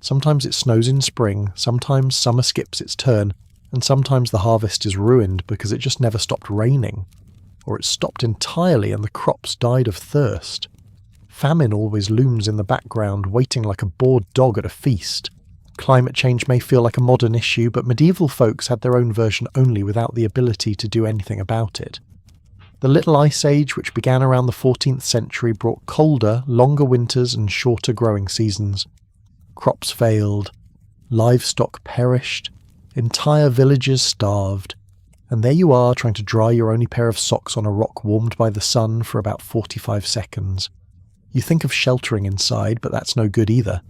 Sometimes it snows in spring, sometimes summer skips its turn, and sometimes the harvest is ruined because it just never stopped raining. Or it stopped entirely and the crops died of thirst. Famine always looms in the background, waiting like a bored dog at a feast. Climate change may feel like a modern issue, but medieval folks had their own version only without the ability to do anything about it. The Little Ice Age, which began around the 14th century, brought colder, longer winters and shorter growing seasons. Crops failed, livestock perished, entire villages starved, and there you are trying to dry your only pair of socks on a rock warmed by the sun for about 45 seconds. You think of sheltering inside, but that's no good either.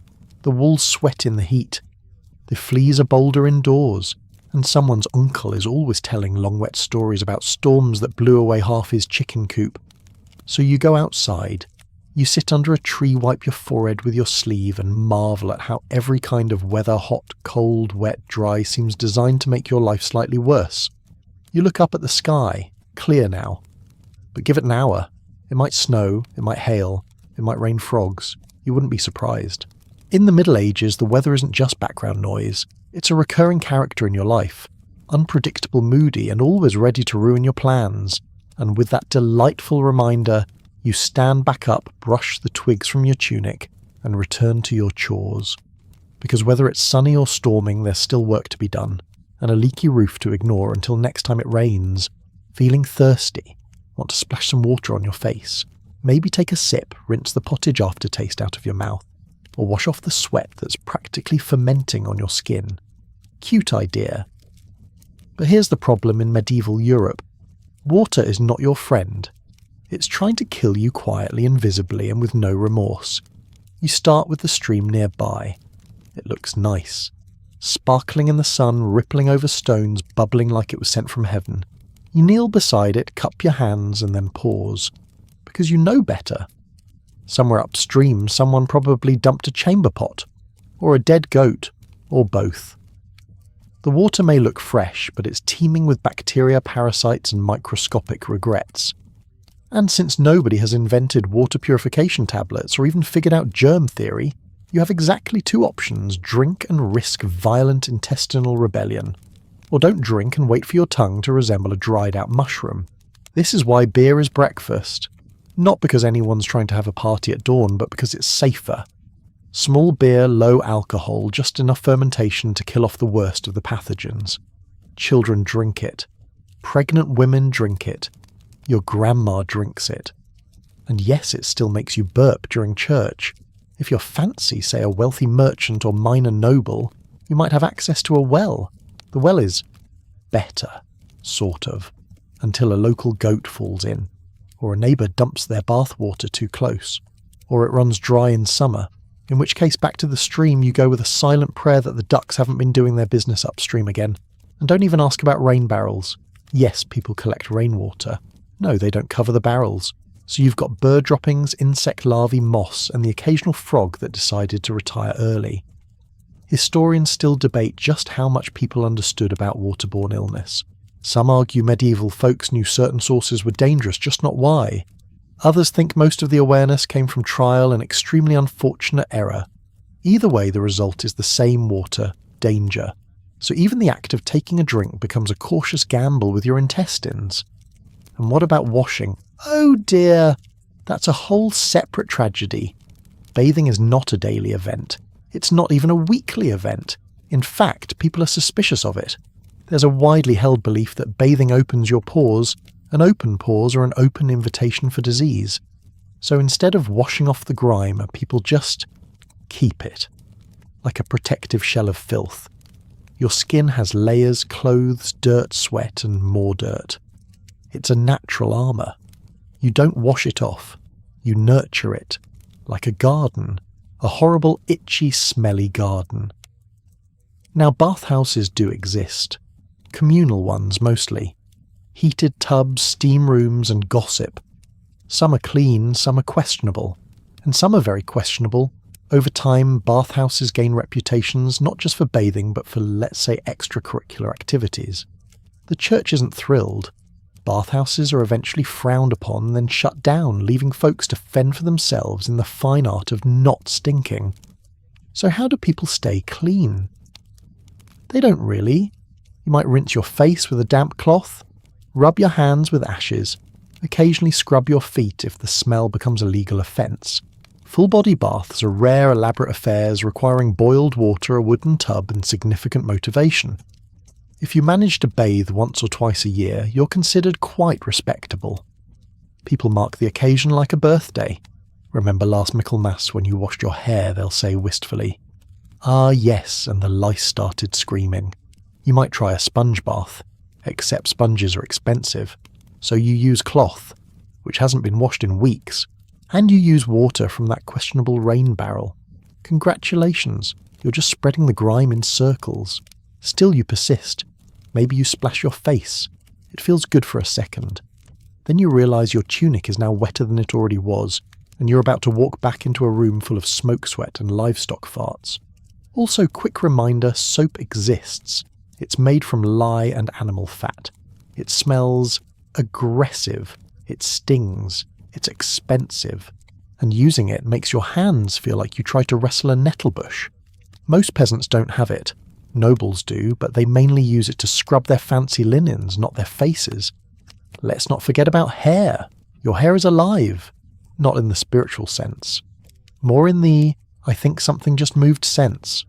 The walls sweat in the heat. The fleas are bolder indoors, and someone's uncle is always telling long wet stories about storms that blew away half his chicken coop. So you go outside. You sit under a tree, wipe your forehead with your sleeve and marvel at how every kind of weather, hot, cold, wet, dry, seems designed to make your life slightly worse. You look up at the sky, clear now. But give it an hour. It might snow, it might hail, it might rain frogs. You wouldn't be surprised. In the Middle Ages, the weather isn't just background noise. It's a recurring character in your life. Unpredictable, moody, and always ready to ruin your plans. And with that delightful reminder, you stand back up, brush the twigs from your tunic, and return to your chores. Because whether it's sunny or storming, there's still work to be done, and a leaky roof to ignore until next time it rains. Feeling thirsty? Want to splash some water on your face? Maybe take a sip, rinse the pottage aftertaste out of your mouth, or wash off the sweat that's practically fermenting on your skin. Cute idea. But here's the problem in medieval Europe. Water is not your friend. It's trying to kill you quietly, invisibly, and with no remorse. You start with the stream nearby. It looks nice. sparkling in the sun, rippling over stones, bubbling like it was sent from heaven. You kneel beside it, cup your hands, and then pause. Because you know better. Somewhere upstream, someone probably dumped a chamber pot, or a dead goat, or both. The water may look fresh, but it's teeming with bacteria, parasites, and microscopic regrets. And since nobody has invented water purification tablets or even figured out germ theory, you have exactly two options: drink and risk violent intestinal rebellion. Or don't drink and wait for your tongue to resemble a dried-out mushroom. This is why beer is breakfast. Not because anyone's trying to have a party at dawn, but because it's safer. Small beer, low alcohol, just enough fermentation to kill off the worst of the pathogens. Children drink it. Pregnant women drink it. Your grandma drinks it. And yes, it still makes you burp during church. If you're fancy, say a wealthy merchant or minor noble, you might have access to a well. The well is better, sort of, until a local goat falls in, or a neighbour dumps their bathwater too close, or it runs dry in summer, in which case back to the stream you go with a silent prayer that the ducks haven't been doing their business upstream again. And don't even ask about rain barrels. Yes, people collect rainwater. No, they don't cover the barrels. So you've got bird droppings, insect larvae, moss, and the occasional frog that decided to retire early. Historians still debate just how much people understood about waterborne illness. Some argue medieval folks knew certain sources were dangerous, just not why. Others think most of the awareness came from trial and extremely unfortunate error. Either way, the result is the same: water, danger. So even the act of taking a drink becomes a cautious gamble with your intestines. And what about washing? Oh dear, that's a whole separate tragedy. Bathing is not a daily event. It's not even a weekly event. In fact, people are suspicious of it. There's a widely held belief that bathing opens your pores. An open pores are an open invitation for disease. So instead of washing off the grime, people just keep it. Like a protective shell of filth. Your skin has layers, clothes, dirt, sweat, and more dirt. It's a natural armour. You don't wash it off. You nurture it. Like a garden. A horrible, itchy, smelly garden. Now, bathhouses do exist. Communal ones, mostly. Heated tubs, steam rooms, and gossip. Some are clean, some are questionable. And some are very questionable. Over time, bathhouses gain reputations not just for bathing, but for, let's say, extracurricular activities. The church isn't thrilled. Bathhouses are eventually frowned upon, then shut down, leaving folks to fend for themselves in the fine art of not stinking. So how do people stay clean? They don't really. You might rinse your face with a damp cloth, rub your hands with ashes, occasionally scrub your feet if the smell becomes a legal offence. Full-body baths are rare, elaborate affairs requiring boiled water, a wooden tub, and significant motivation. If you manage to bathe once or twice a year, you're considered quite respectable. People mark the occasion like a birthday. Remember last Michaelmas when you washed your hair, they'll say wistfully. Ah yes, and the lice started screaming. You might try a sponge bath, except sponges are expensive, so you use cloth, which hasn't been washed in weeks, and you use water from that questionable rain barrel. Congratulations, you're just spreading the grime in circles. Still you persist. Maybe you splash your face. It feels good for a second. Then you realise your tunic is now wetter than it already was, and you're about to walk back into a room full of smoke sweat and livestock farts. Also, quick reminder, soap exists. It's made from lye and animal fat. It smells aggressive. It stings. It's expensive. And using it makes your hands feel like you tried to wrestle a nettle bush. Most peasants don't have it. Nobles do, but they mainly use it to scrub their fancy linens, not their faces. Let's not forget about hair. Your hair is alive. Not in the spiritual sense. More in the, I think something just moved sense.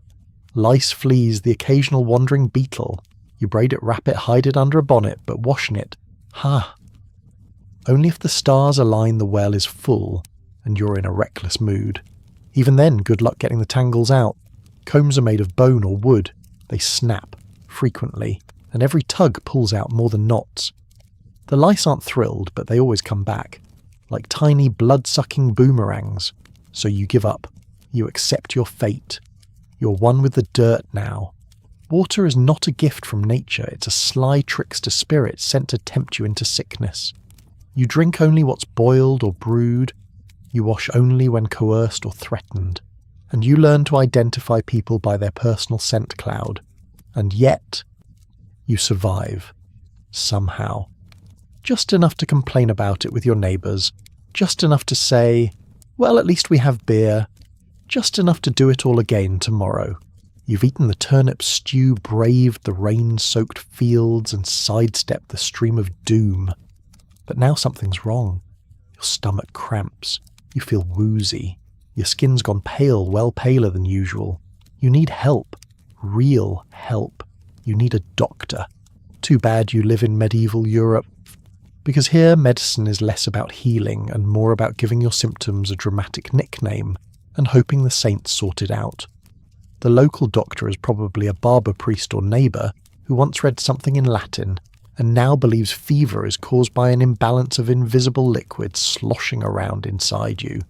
Lice, fleas, the occasional wandering beetle. You braid it, wrap it, hide it under a bonnet, but washing it, ha. Only if the stars align the well is full, and you're in a reckless mood. Even then, good luck getting the tangles out. Combs are made of bone or wood. They snap, frequently, and every tug pulls out more than knots. The lice aren't thrilled, but they always come back, like tiny blood-sucking boomerangs. So you give up. You accept your fate. You're one with the dirt now. Water is not a gift from nature, it's a sly trickster spirit sent to tempt you into sickness. You drink only what's boiled or brewed, you wash only when coerced or threatened, and you learn to identify people by their personal scent cloud. And yet, you survive. Somehow. Just enough to complain about it with your neighbours, just enough to say, well, at least we have beer, just enough to do it all again tomorrow. You've eaten the turnip stew, braved the rain-soaked fields, and sidestepped the stream of doom. But now something's wrong. Your stomach cramps. You feel woozy. Your skin's gone pale, well paler than usual. You need help. Real help. You need a doctor. Too bad you live in medieval Europe. Because here, medicine is less about healing and more about giving your symptoms a dramatic nickname and hoping the saints sort it out. The local doctor is probably a barber priest or neighbour who once read something in Latin and now believes fever is caused by an imbalance of invisible liquids sloshing around inside you.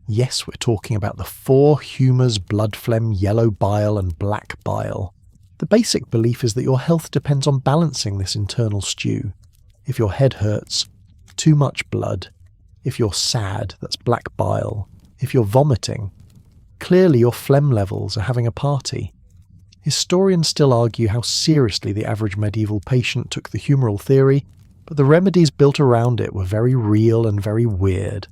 Yes, we're talking about the four humours: blood phlegm, yellow bile and black bile. The basic belief is that your health depends on balancing this internal stew. If your head hurts, too much blood. If you're sad, that's black bile. If you're vomiting, clearly your phlegm levels are having a party. Historians still argue how seriously the average medieval patient took the humoral theory, but the remedies built around it were very real and very weird.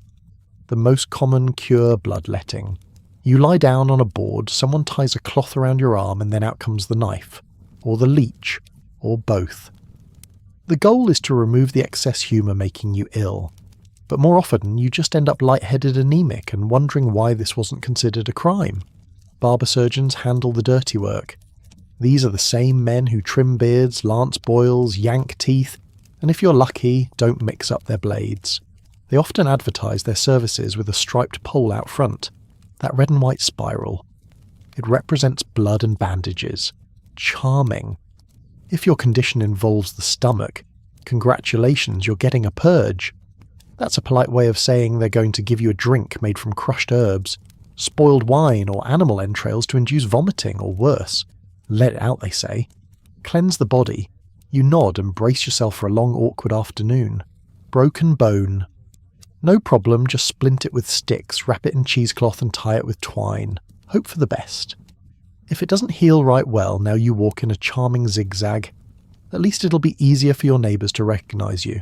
The most common cure: bloodletting. You lie down on a board, someone ties a cloth around your arm, and then out comes the knife, or the leech, or both. The goal is to remove the excess humour making you ill, but more often you just end up lightheaded, anemic, and wondering why this wasn't considered a crime. Barber surgeons handle the dirty work. These are the same men who trim beards, lance boils, yank teeth, and if you're lucky, don't mix up their blades. They often advertise their services with a striped pole out front, that red and white spiral. It represents blood and bandages. Charming. If your condition involves the stomach, congratulations, you're getting a purge. That's a polite way of saying they're going to give you a drink made from crushed herbs, spoiled wine or animal entrails to induce vomiting, or worse. Let it out, they say. Cleanse the body. You nod and brace yourself for a long, awkward afternoon. Broken bone. No problem, just splint it with sticks, wrap it in cheesecloth and tie it with twine. Hope for the best. If it doesn't heal right well, now you walk in a charming zigzag. At least it'll be easier for your neighbours to recognise you.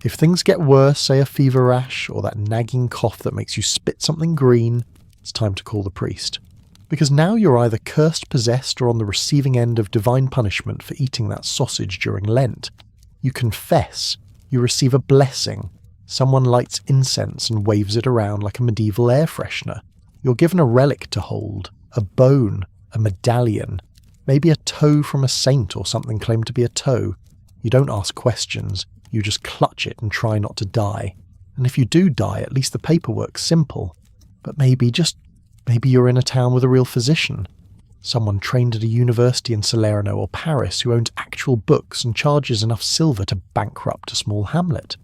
If things get worse, say a fever rash, or that nagging cough that makes you spit something green, it's time to call the priest. Because now you're either cursed, possessed, or on the receiving end of divine punishment for eating that sausage during Lent. You confess. You receive a blessing. Someone lights incense and waves it around like a medieval air freshener. You're given a relic to hold. A bone, a medallion, maybe a toe from a saint or something claimed to be a toe. You don't ask questions, you just clutch it and try not to die. And if you do die, at least the paperwork's simple. But maybe you're in a town with a real physician. Someone trained at a university in Salerno or Paris who owns actual books and charges enough silver to bankrupt a small hamlet.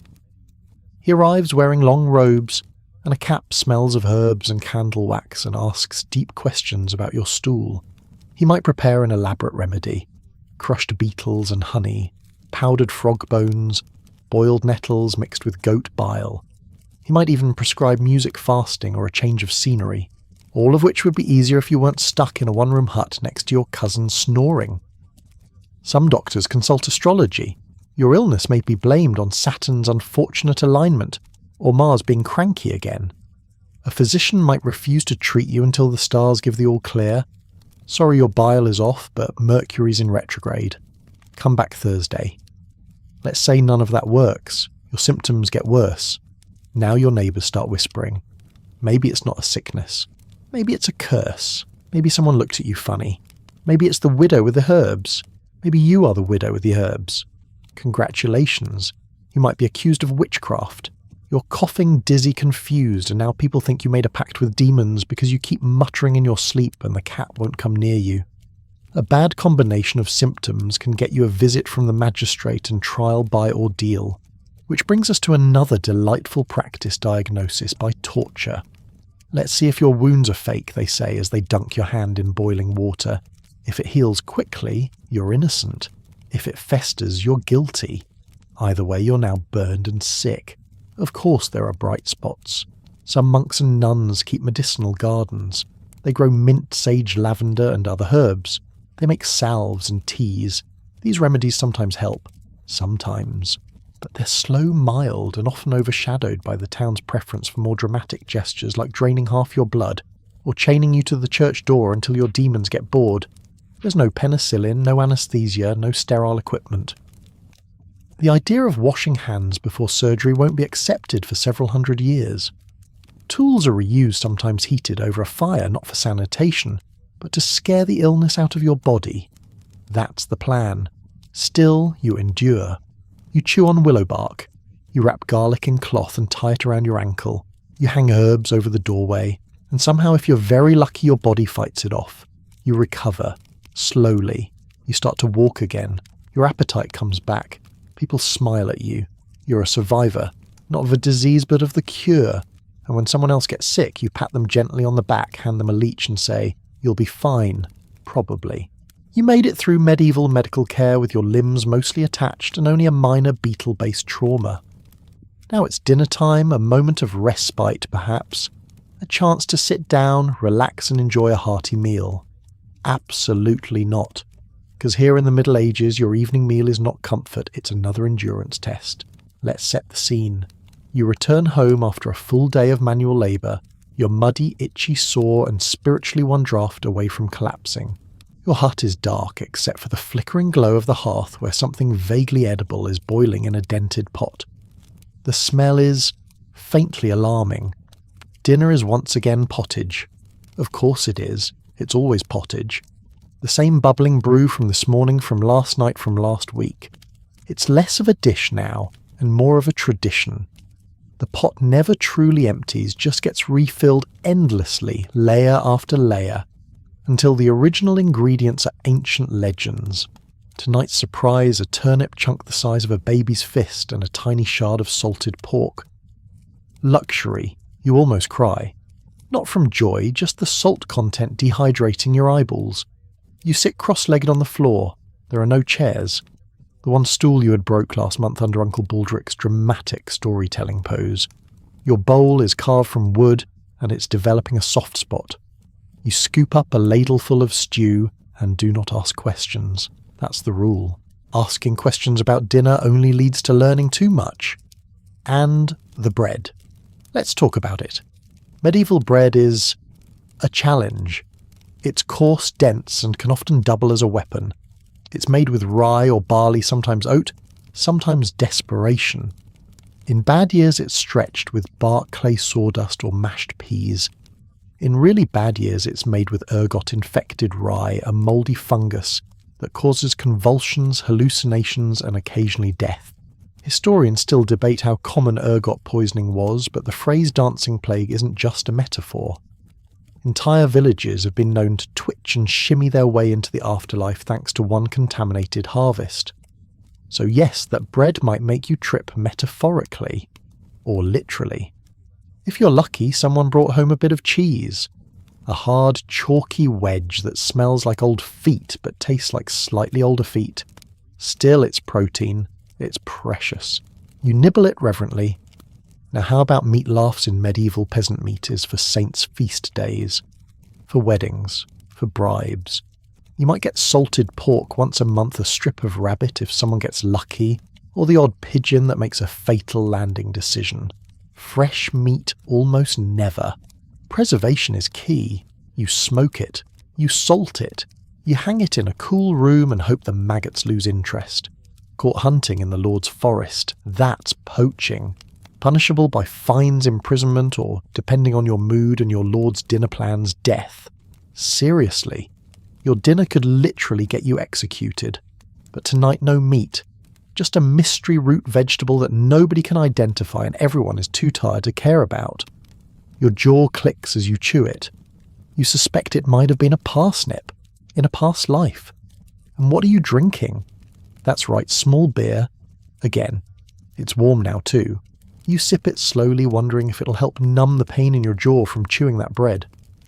He arrives wearing long robes, and a cap smells of herbs and candle wax and asks deep questions about your stool. He might prepare an elaborate remedy: crushed beetles and honey, powdered frog bones, boiled nettles mixed with goat bile. He might even prescribe music fasting or a change of scenery, all of which would be easier if you weren't stuck in a one-room hut next to your cousin snoring. Some doctors consult astrology. Your illness may be blamed on Saturn's unfortunate alignment, or Mars being cranky again. A physician might refuse to treat you until the stars give the all clear. Sorry your bile is off, but Mercury's in retrograde. Come back Thursday. Let's say none of that works. Your symptoms get worse. Now your neighbours start whispering. Maybe it's not a sickness. Maybe it's a curse. Maybe someone looked at you funny. Maybe it's the widow with the herbs. Maybe you are the widow with the herbs. Congratulations. You might be accused of witchcraft. You're coughing, dizzy, confused, and now people think you made a pact with demons because you keep muttering in your sleep and the cat won't come near you. A bad combination of symptoms can get you a visit from the magistrate and trial by ordeal. Which brings us to another delightful practice: diagnosis by torture. Let's see if your wounds are fake, they say as they dunk your hand in boiling water. If it heals quickly, you're innocent. If it festers, you're guilty. Either way, you're now burned and sick. Of course there are bright spots. Some monks and nuns keep medicinal gardens. They grow mint, sage, lavender and other herbs. They make salves and teas. These remedies sometimes help. Sometimes. But they're slow, mild, and often overshadowed by the town's preference for more dramatic gestures like draining half your blood, or chaining you to the church door until your demons get bored. There's no penicillin, no anaesthesia, no sterile equipment. The idea of washing hands before surgery won't be accepted for several hundred years. Tools are reused, sometimes heated over a fire, not for sanitation, but to scare the illness out of your body. That's the plan. Still, you endure. You chew on willow bark. You wrap garlic in cloth and tie it around your ankle. You hang herbs over the doorway, and somehow if you're very lucky your body fights it off. You recover. Slowly. You start to walk again. Your appetite comes back. People smile at you. You're a survivor, not of a disease but of the cure. And when someone else gets sick, you pat them gently on the back, hand them a leech and say, "You'll be fine, probably." You made it through medieval medical care with your limbs mostly attached and only a minor beetle-based trauma. Now it's dinner time, a moment of respite perhaps, a chance to sit down, relax and enjoy a hearty meal. Absolutely not. Because here in the Middle Ages, your evening meal is not comfort, it's another endurance test. Let's set the scene. You return home after a full day of manual labour, you're muddy, itchy, sore and spiritually one draught away from collapsing. Your hut is dark except for the flickering glow of the hearth where something vaguely edible is boiling in a dented pot. The smell is faintly alarming. Dinner is once again pottage. Of course it is. It's always pottage. The same bubbling brew from this morning, from last night, from last week. It's less of a dish now, and more of a tradition. The pot never truly empties, just gets refilled endlessly, layer after layer, until the original ingredients are ancient legends. Tonight's surprise, a turnip chunk the size of a baby's fist and a tiny shard of salted pork. Luxury, you almost cry. Not from joy, just the salt content dehydrating your eyeballs. You sit cross-legged on the floor. There are no chairs. The one stool you had broke last month under Uncle Baldrick's dramatic storytelling pose. Your bowl is carved from wood, and it's developing a soft spot. You scoop up a ladleful of stew, and do not ask questions. That's the rule. Asking questions about dinner only leads to learning too much. And the bread. Let's talk about it. Medieval bread is a challenge. It's coarse, dense, and can often double as a weapon. It's made with rye or barley, sometimes oat, sometimes desperation. In bad years it's stretched with bark clay sawdust or mashed peas. In really bad years it's made with ergot-infected rye, a mouldy fungus that causes convulsions, hallucinations, and occasionally death. Historians still debate how common ergot poisoning was, but the phrase dancing plague isn't just a metaphor. Entire villages have been known to twitch and shimmy their way into the afterlife thanks to one contaminated harvest. So yes, that bread might make you trip metaphorically, or literally. If you're lucky, someone brought home a bit of cheese. A hard, chalky wedge that smells like old feet but tastes like slightly older feet. Still, it's protein. It's precious. You nibble it reverently. Now how about meat laughs in medieval peasant meetings for saints' feast days? For weddings? For bribes? You might get salted pork once a month, a strip of rabbit if someone gets lucky, or the odd pigeon that makes a fatal landing decision. Fresh meat almost never. Preservation is key. You smoke it. You salt it. You hang it in a cool room and hope the maggots lose interest. Caught hunting in the Lord's forest, that's poaching. Punishable by fines, imprisonment, or, depending on your mood and your Lord's dinner plans, death. Seriously. Your dinner could literally get you executed. But tonight no meat. Just a mystery root vegetable that nobody can identify and everyone is too tired to care about. Your jaw clicks as you chew it. You suspect it might have been a parsnip, in a past life. And what are you drinking? That's right, small beer. Again, it's warm now too. You sip it slowly, wondering if it'll help numb the pain in your jaw from chewing that bread.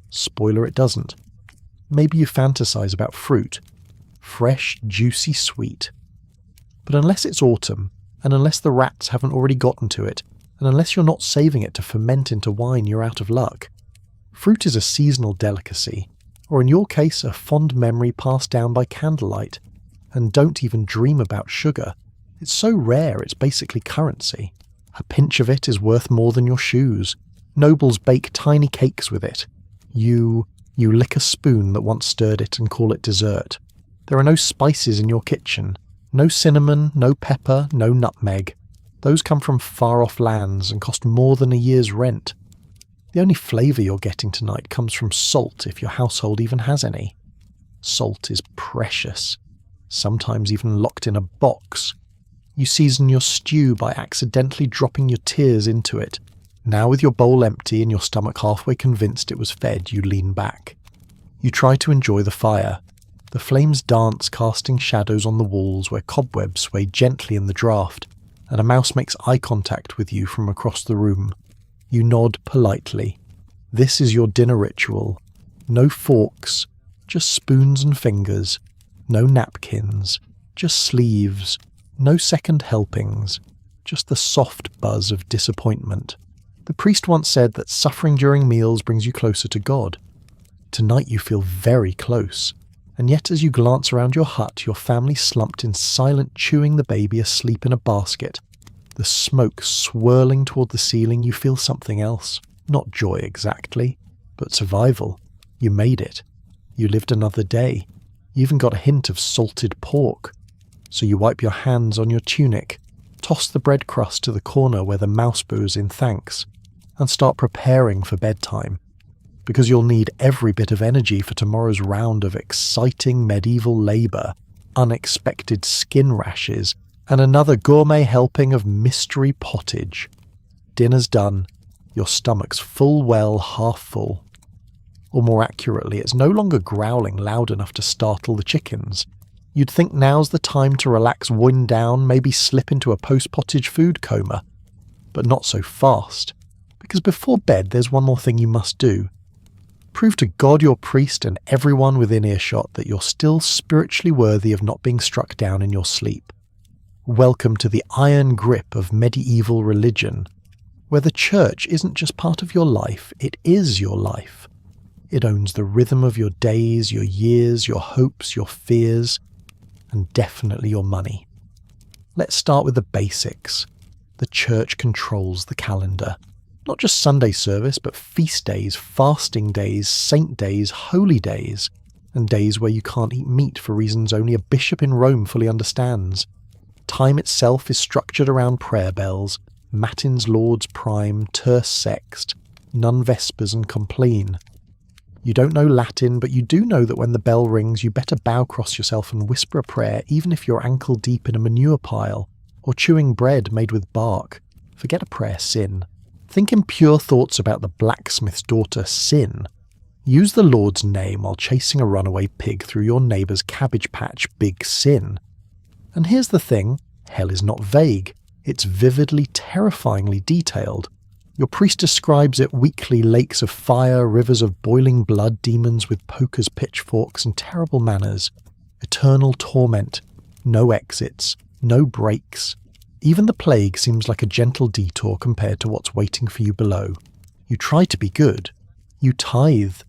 Spoiler, it doesn't. Maybe you fantasize about fruit. Fresh, juicy sweet. But unless it's autumn, and unless the rats haven't already gotten to it, and unless you're not saving it to ferment into wine, you're out of luck. Fruit is a seasonal delicacy, or in your case, a fond memory passed down by candlelight. And don't even dream about sugar. It's so rare, it's basically currency. A pinch of it is worth more than your shoes. Nobles bake tiny cakes with it. You lick a spoon that once stirred it and call it dessert. There are no spices in your kitchen. No cinnamon, no pepper, no nutmeg. Those come from far-off lands and cost more than a year's rent. The only flavour you're getting tonight comes from salt, if your household even has any. Salt is precious, sometimes even locked in a box. You season your stew by accidentally dropping your tears into it. Now with your bowl empty and your stomach halfway convinced it was fed, you lean back. You try to enjoy the fire. The flames dance, casting shadows on the walls where cobwebs sway gently in the draught, and a mouse makes eye contact with you from across the room. You nod politely. This is your dinner ritual. No forks, just spoons and fingers. No napkins, just sleeves. No second helpings, just the soft buzz of disappointment. The priest once said that suffering during meals brings you closer to God. Tonight you feel very close. And yet as you glance around your hut, your family slumped in silent chewing the baby asleep in a basket. The smoke swirling toward the ceiling, you feel something else. Not joy exactly, but survival. You made it. You lived another day. You even got a hint of salted pork. So you wipe your hands on your tunic, toss the bread crust to the corner where the mouse bows in thanks, and start preparing for bedtime. Because you'll need every bit of energy for tomorrow's round of exciting medieval labour, unexpected skin rashes, and another gourmet helping of mystery pottage. Dinner's done, your stomach's full well half full. Or more accurately, it's no longer growling loud enough to startle the chickens. You'd think now's the time to relax, wind down, maybe slip into a post-pottage food coma. But not so fast, because before bed there's one more thing you must do. Prove to God, your priest, and everyone within earshot that you're still spiritually worthy of not being struck down in your sleep. Welcome to the iron grip of medieval religion, where the church isn't just part of your life, it is your life. It owns the rhythm of your days, your years, your hopes, your fears, and definitely your money. Let's start with the basics. The church controls the calendar. Not just Sunday service, but feast days, fasting days, saint days, holy days, and days where you can't eat meat for reasons only a bishop in Rome fully understands. Time itself is structured around prayer bells, matins, lauds, prime, terce sext, nun vespers and compline. You don't know Latin, but you do know that when the bell rings you better bow cross yourself and whisper a prayer even if you're ankle deep in a manure pile, or chewing bread made with bark. Forget a prayer, sin. Think impure thoughts about the blacksmith's daughter, sin. Use the Lord's name while chasing a runaway pig through your neighbour's cabbage patch, big sin. And here's the thing, hell is not vague. It's vividly, terrifyingly detailed. Your priest describes it weekly: lakes of fire, rivers of boiling blood, demons with pokers, pitchforks, and terrible manners. Eternal torment. No exits. No breaks. Even the plague seems like a gentle detour compared to what's waiting for you below. You try to be good. You tithe.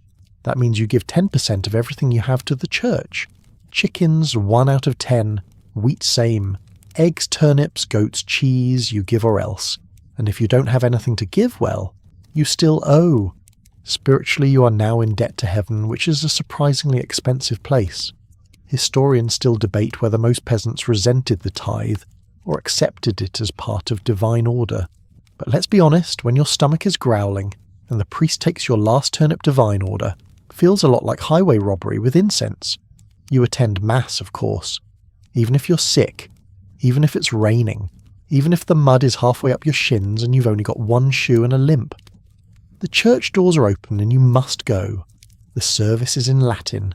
That means you give 10% of everything you have to the church. Chickens, 1 out of 10. Wheat, same. Eggs, turnips, goats, cheese, you give or else. And if you don't have anything to give, well, you still owe. Spiritually, you are now in debt to heaven, which is a surprisingly expensive place. Historians still debate whether most peasants resented the tithe or accepted it as part of divine order. But let's be honest, when your stomach is growling and the priest takes your last turnip divine order, feels a lot like highway robbery with incense. You attend mass, of course. Even if you're sick, even if it's raining, even if the mud is halfway up your shins and you've only got one shoe and a limp. The church doors are open and you must go. The service is in Latin.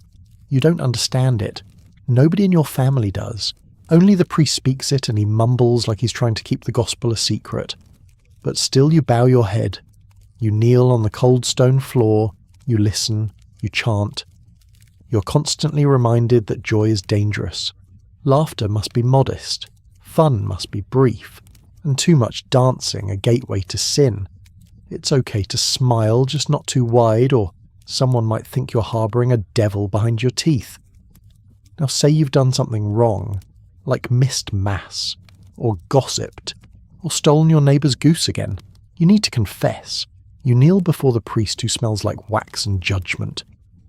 You don't understand it. Nobody in your family does. Only the priest speaks it and he mumbles like he's trying to keep the gospel a secret. But still you bow your head. You kneel on the cold stone floor. You listen. You chant. You're constantly reminded that joy is dangerous. Laughter must be modest. Fun must be brief. And too much dancing a gateway to sin. It's okay to smile, just not too wide, or someone might think you're harbouring a devil behind your teeth. Now say you've done something wrong, like missed mass, or gossiped, or stolen your neighbour's goose again. You need to confess. You kneel before the priest who smells like wax and judgment.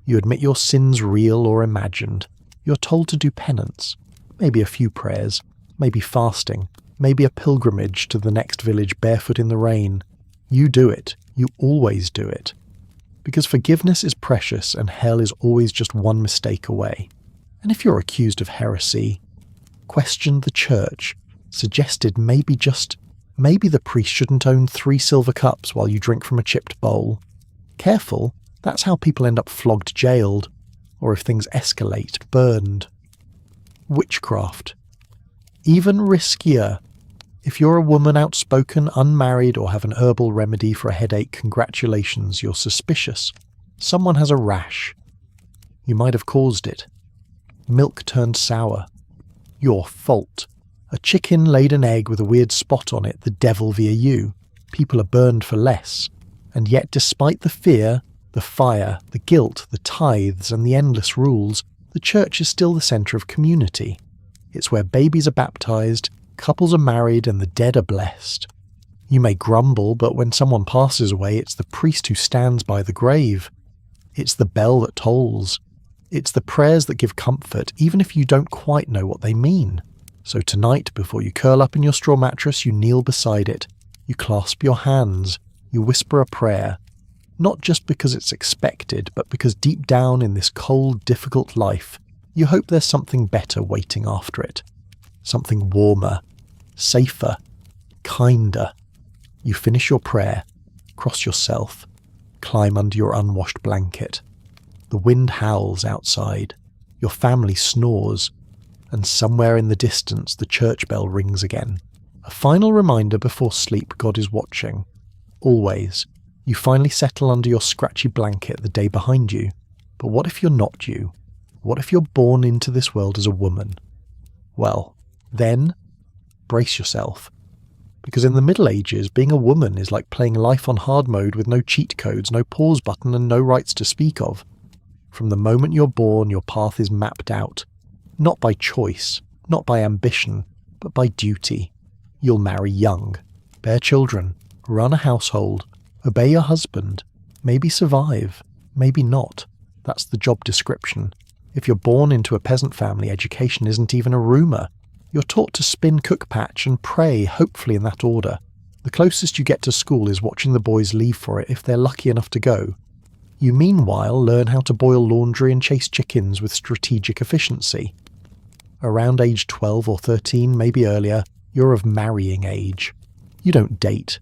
You admit your sins real or imagined. You're told to do penance, maybe a few prayers, maybe fasting, maybe a pilgrimage to the next village barefoot in the rain. You do it. You always do it. Because forgiveness is precious and hell is always just one mistake away. And if you're accused of heresy, questioned the church, suggested maybe the priest shouldn't own 3 silver cups while you drink from a chipped bowl. Careful, that's how people end up flogged, jailed, or if things escalate, burned. Witchcraft. Even riskier. If you're a woman outspoken, unmarried, or have an herbal remedy for a headache, congratulations, you're suspicious. Someone has a rash. You might have caused it. Milk turned sour. Your fault. A chicken laid an egg with a weird spot on it, the devil via you. People are burned for less. And yet, despite the fear, the fire, the guilt, the tithes, and the endless rules, the church is still the centre of community. It's where babies are baptised, couples are married, and the dead are blessed. You may grumble, but when someone passes away, it's the priest who stands by the grave. It's the bell that tolls. It's the prayers that give comfort, even if you don't quite know what they mean. So tonight, before you curl up in your straw mattress, you kneel beside it. You clasp your hands. You whisper a prayer. Not just because it's expected, but because deep down in this cold, difficult life, you hope there's something better waiting after it. Something warmer, safer, kinder. You finish your prayer, cross yourself, climb under your unwashed blanket. The wind howls outside, your family snores, and somewhere in the distance the church bell rings again. A final reminder before sleep God is watching. Always. You finally settle under your scratchy blanket the day behind you. But what if you're not you? What if you're born into this world as a woman? Well, then, brace yourself. Because in the Middle Ages, being a woman is like playing life on hard mode with no cheat codes, no pause button, and no rights to speak of. From the moment you're born, your path is mapped out. Not by choice, not by ambition, but by duty. You'll marry young, bear children, run a household, obey your husband, maybe survive, maybe not. That's the job description. If you're born into a peasant family, education isn't even a rumour. You're taught to spin cook patch and pray, hopefully in that order. The closest you get to school is watching the boys leave for it if they're lucky enough to go. You meanwhile learn how to boil laundry and chase chickens with strategic efficiency. Around age 12 or 13, maybe earlier, you're of marrying age. You don't date.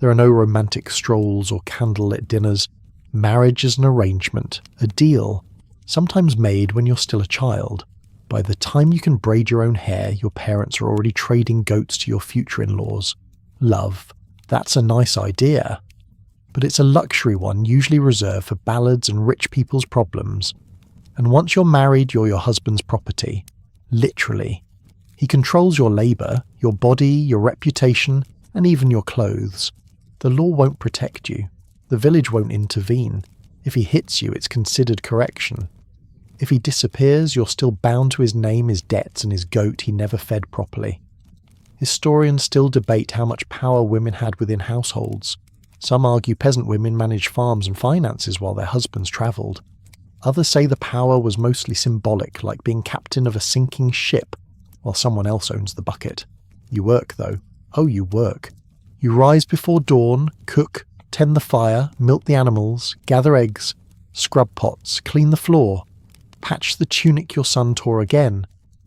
There are no romantic strolls or candlelit dinners. Marriage is an arrangement, a deal, sometimes made when you're still a child. By the time you can braid your own hair, your parents are already trading goats to your future in-laws. Love. That's a nice idea. But it's a luxury one usually reserved for ballads and rich people's problems. And once you're married, you're your husband's property. Literally. He controls your labour, your body, your reputation, and even your clothes. The law won't protect you. The village won't intervene. If he hits you, it's considered correction. If he disappears, you're still bound to his name, his debts, and his goat he never fed properly. Historians still debate how much power women had within households. Some argue peasant women managed farms and finances while their husbands travelled. Others say the power was mostly symbolic, like being captain of a sinking ship, while someone else owns the bucket. You work, though. Oh, you work. You rise before dawn, cook, tend the fire, milk the animals, gather eggs, scrub pots, clean the floor, patch the tunic your son tore again.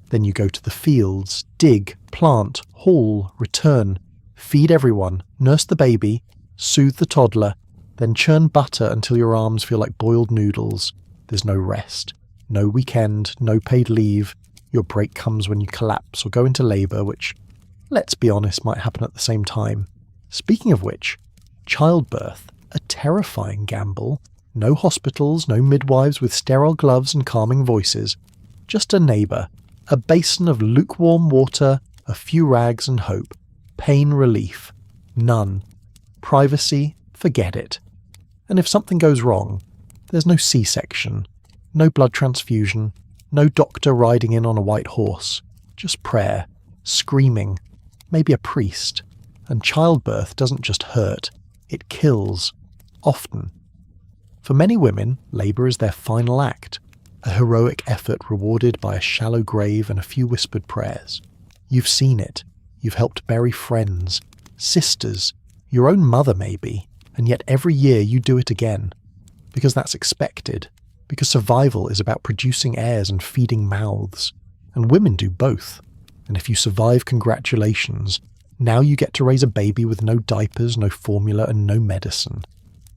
Then you go to the fields, dig, plant, haul, return, feed everyone, nurse the baby, soothe the toddler, then churn butter until your arms feel like boiled noodles. There's no rest, no weekend, no paid leave. Your break comes when you collapse or go into labour, which, let's be honest, might happen at the same time. Speaking of which, childbirth, a terrifying gamble. No hospitals, no midwives with sterile gloves and calming voices. Just a neighbour, a basin of lukewarm water, a few rags and hope. Pain relief. None. Privacy, forget it. And if something goes wrong, there's no C-section, no blood transfusion, no doctor riding in on a white horse. Just prayer, screaming, maybe a priest. And childbirth doesn't just hurt, it kills. Often. For many women, labour is their final act, a heroic effort rewarded by a shallow grave and a few whispered prayers. You've seen it. You've helped bury friends, sisters, your own mother maybe, and yet every year you do it again. Because that's expected. Because survival is about producing heirs and feeding mouths. And women do both. And if you survive, congratulations. Now you get to raise a baby with no diapers, no formula, and no medicine.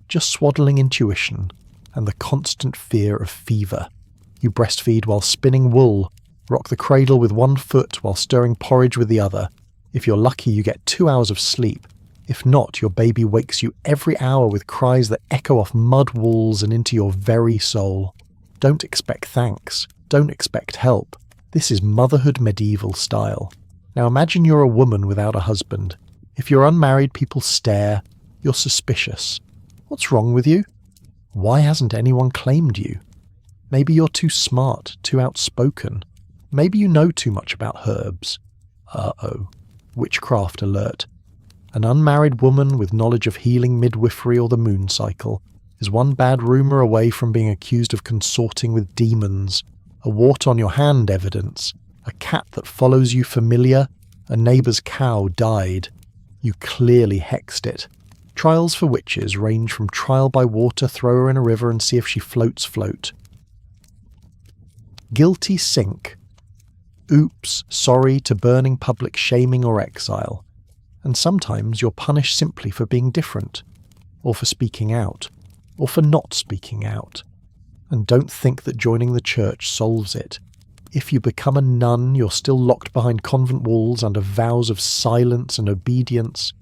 Just swaddling intuition and the constant fear of fever. You breastfeed while spinning wool, rock the cradle with one foot while stirring porridge with the other. If you're lucky, you get 2 hours of sleep. If not, your baby wakes you every hour with cries that echo off mud walls and into your very soul. Don't expect thanks. Don't expect help. This is motherhood medieval style. Now imagine you're a woman without a husband. If you're unmarried, people stare. You're suspicious. What's wrong with you? Why hasn't anyone claimed you? Maybe you're too smart, too outspoken. Maybe you know too much about herbs. Uh-oh. Witchcraft alert. An unmarried woman with knowledge of healing midwifery or the moon cycle is one bad rumour away from being accused of consorting with demons. A wart on your hand evidence. A cat that follows you familiar. A neighbour's cow died. You clearly hexed it. Trials for witches range from trial by water, throw her in a river and see if she float. Guilty sink. Oops, sorry to burning public shaming or exile. And sometimes you're punished simply for being different, or for speaking out, or for not speaking out. And don't think that joining the church solves it. If you become a nun, you're still locked behind convent walls under vows of silence and obedience.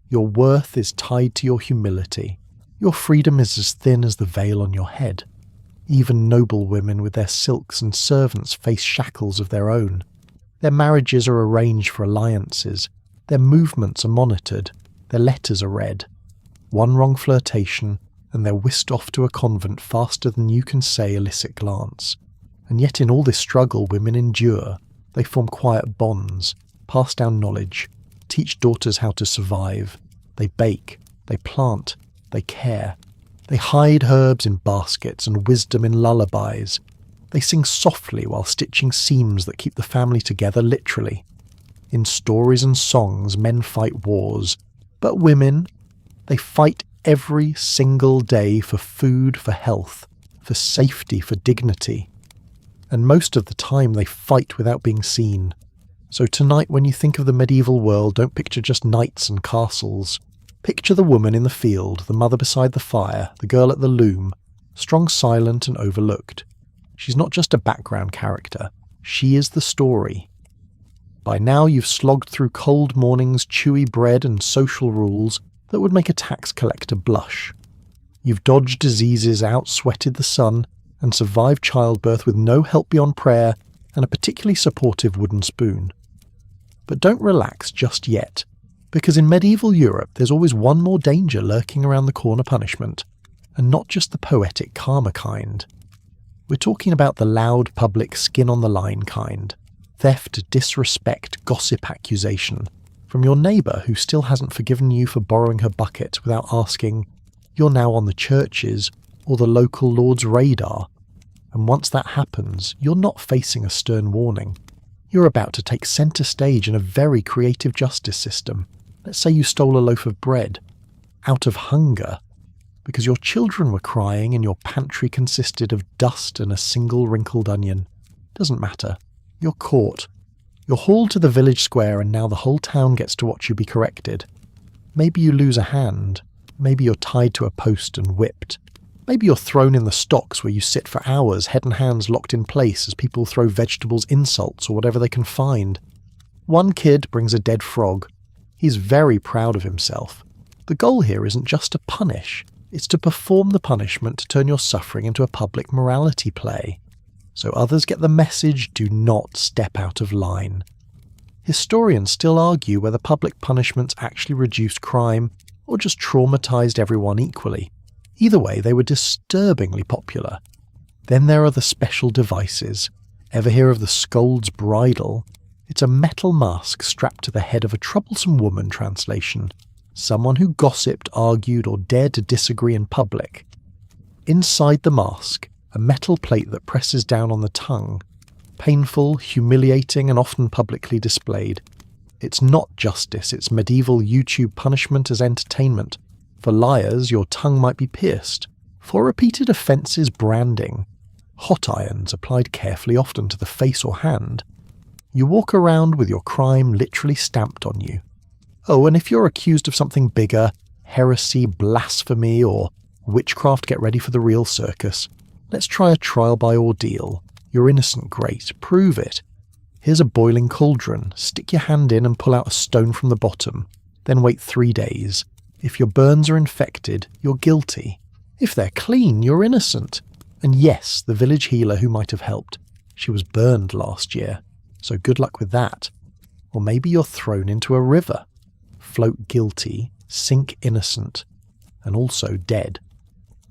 Your worth is tied to your humility. Your freedom is as thin as the veil on your head. Even noble women with their silks and servants face shackles of their own. Their marriages are arranged for alliances. Their movements are monitored. Their letters are read. One wrong flirtation, and they're whisked off to a convent faster than you can say illicit glance. And yet in all this struggle women endure. They form quiet bonds, pass down knowledge, teach daughters how to survive. They bake, they plant, they care. They hide herbs in baskets and wisdom in lullabies. They sing softly while stitching seams that keep the family together literally. In stories and songs, men fight wars. But women, they fight every single day for food, for health, for safety, for dignity. And most of the time they fight without being seen. So tonight when you think of the medieval world, don't picture just knights and castles. Picture the woman in the field, the mother beside the fire, the girl at the loom, strong, silent and overlooked. She's not just a background character, she is the story. By now you've slogged through cold mornings, chewy bread and social rules that would make a tax collector blush. You've dodged diseases, outsweated the sun, and survived childbirth with no help beyond prayer and a particularly supportive wooden spoon. But don't relax just yet, because in medieval Europe there's always one more danger lurking around the corner: punishment, and not just the poetic karma kind. We're talking about the loud, public, skin-on-the-line kind. Theft, disrespect, gossip, accusation. From your neighbour who still hasn't forgiven you for borrowing her bucket without asking, you're now on the church's or the local lord's radar. And once that happens, you're not facing a stern warning. You're about to take centre stage in a very creative justice system. Let's say you stole a loaf of bread. Out of hunger. Because your children were crying and your pantry consisted of dust and a single wrinkled onion. Doesn't matter. You're caught. You're hauled to the village square and now the whole town gets to watch you be corrected. Maybe you lose a hand. Maybe you're tied to a post and whipped. Maybe you're thrown in the stocks where you sit for hours, head and hands locked in place as people throw vegetables, insults, or whatever they can find. One kid brings a dead frog. He's very proud of himself. The goal here isn't just to punish, It's to perform the punishment to turn your suffering into a public morality play. So others get the message, do not step out of line. Historians still argue whether public punishments actually reduced crime or just traumatized everyone equally. Either way, they were disturbingly popular. Then there are the special devices. Ever hear of the scold's bridle? It's a metal mask strapped to the head of a troublesome woman, translation. Someone who gossiped, argued, or dared to disagree in public. Inside the mask, a metal plate that presses down on the tongue. Painful, humiliating, and often publicly displayed. It's not justice, it's medieval YouTube punishment as entertainment. For liars, your tongue might be pierced. For repeated offences, branding. Hot irons applied carefully, often to the face or hand. You walk around with your crime literally stamped on you. Oh, and if you're accused of something bigger, heresy, blasphemy, or witchcraft, get ready for the real circus. Let's try a trial by ordeal. You're innocent, great, prove it. Here's a boiling cauldron, stick your hand in and pull out a stone from the bottom, then wait 3 days. If your burns are infected, you're guilty. If they're clean, you're innocent. And yes, the village healer who might have helped, she was burned last year, so good luck with that. Or maybe you're thrown into a river. Float guilty, sink innocent, and also dead.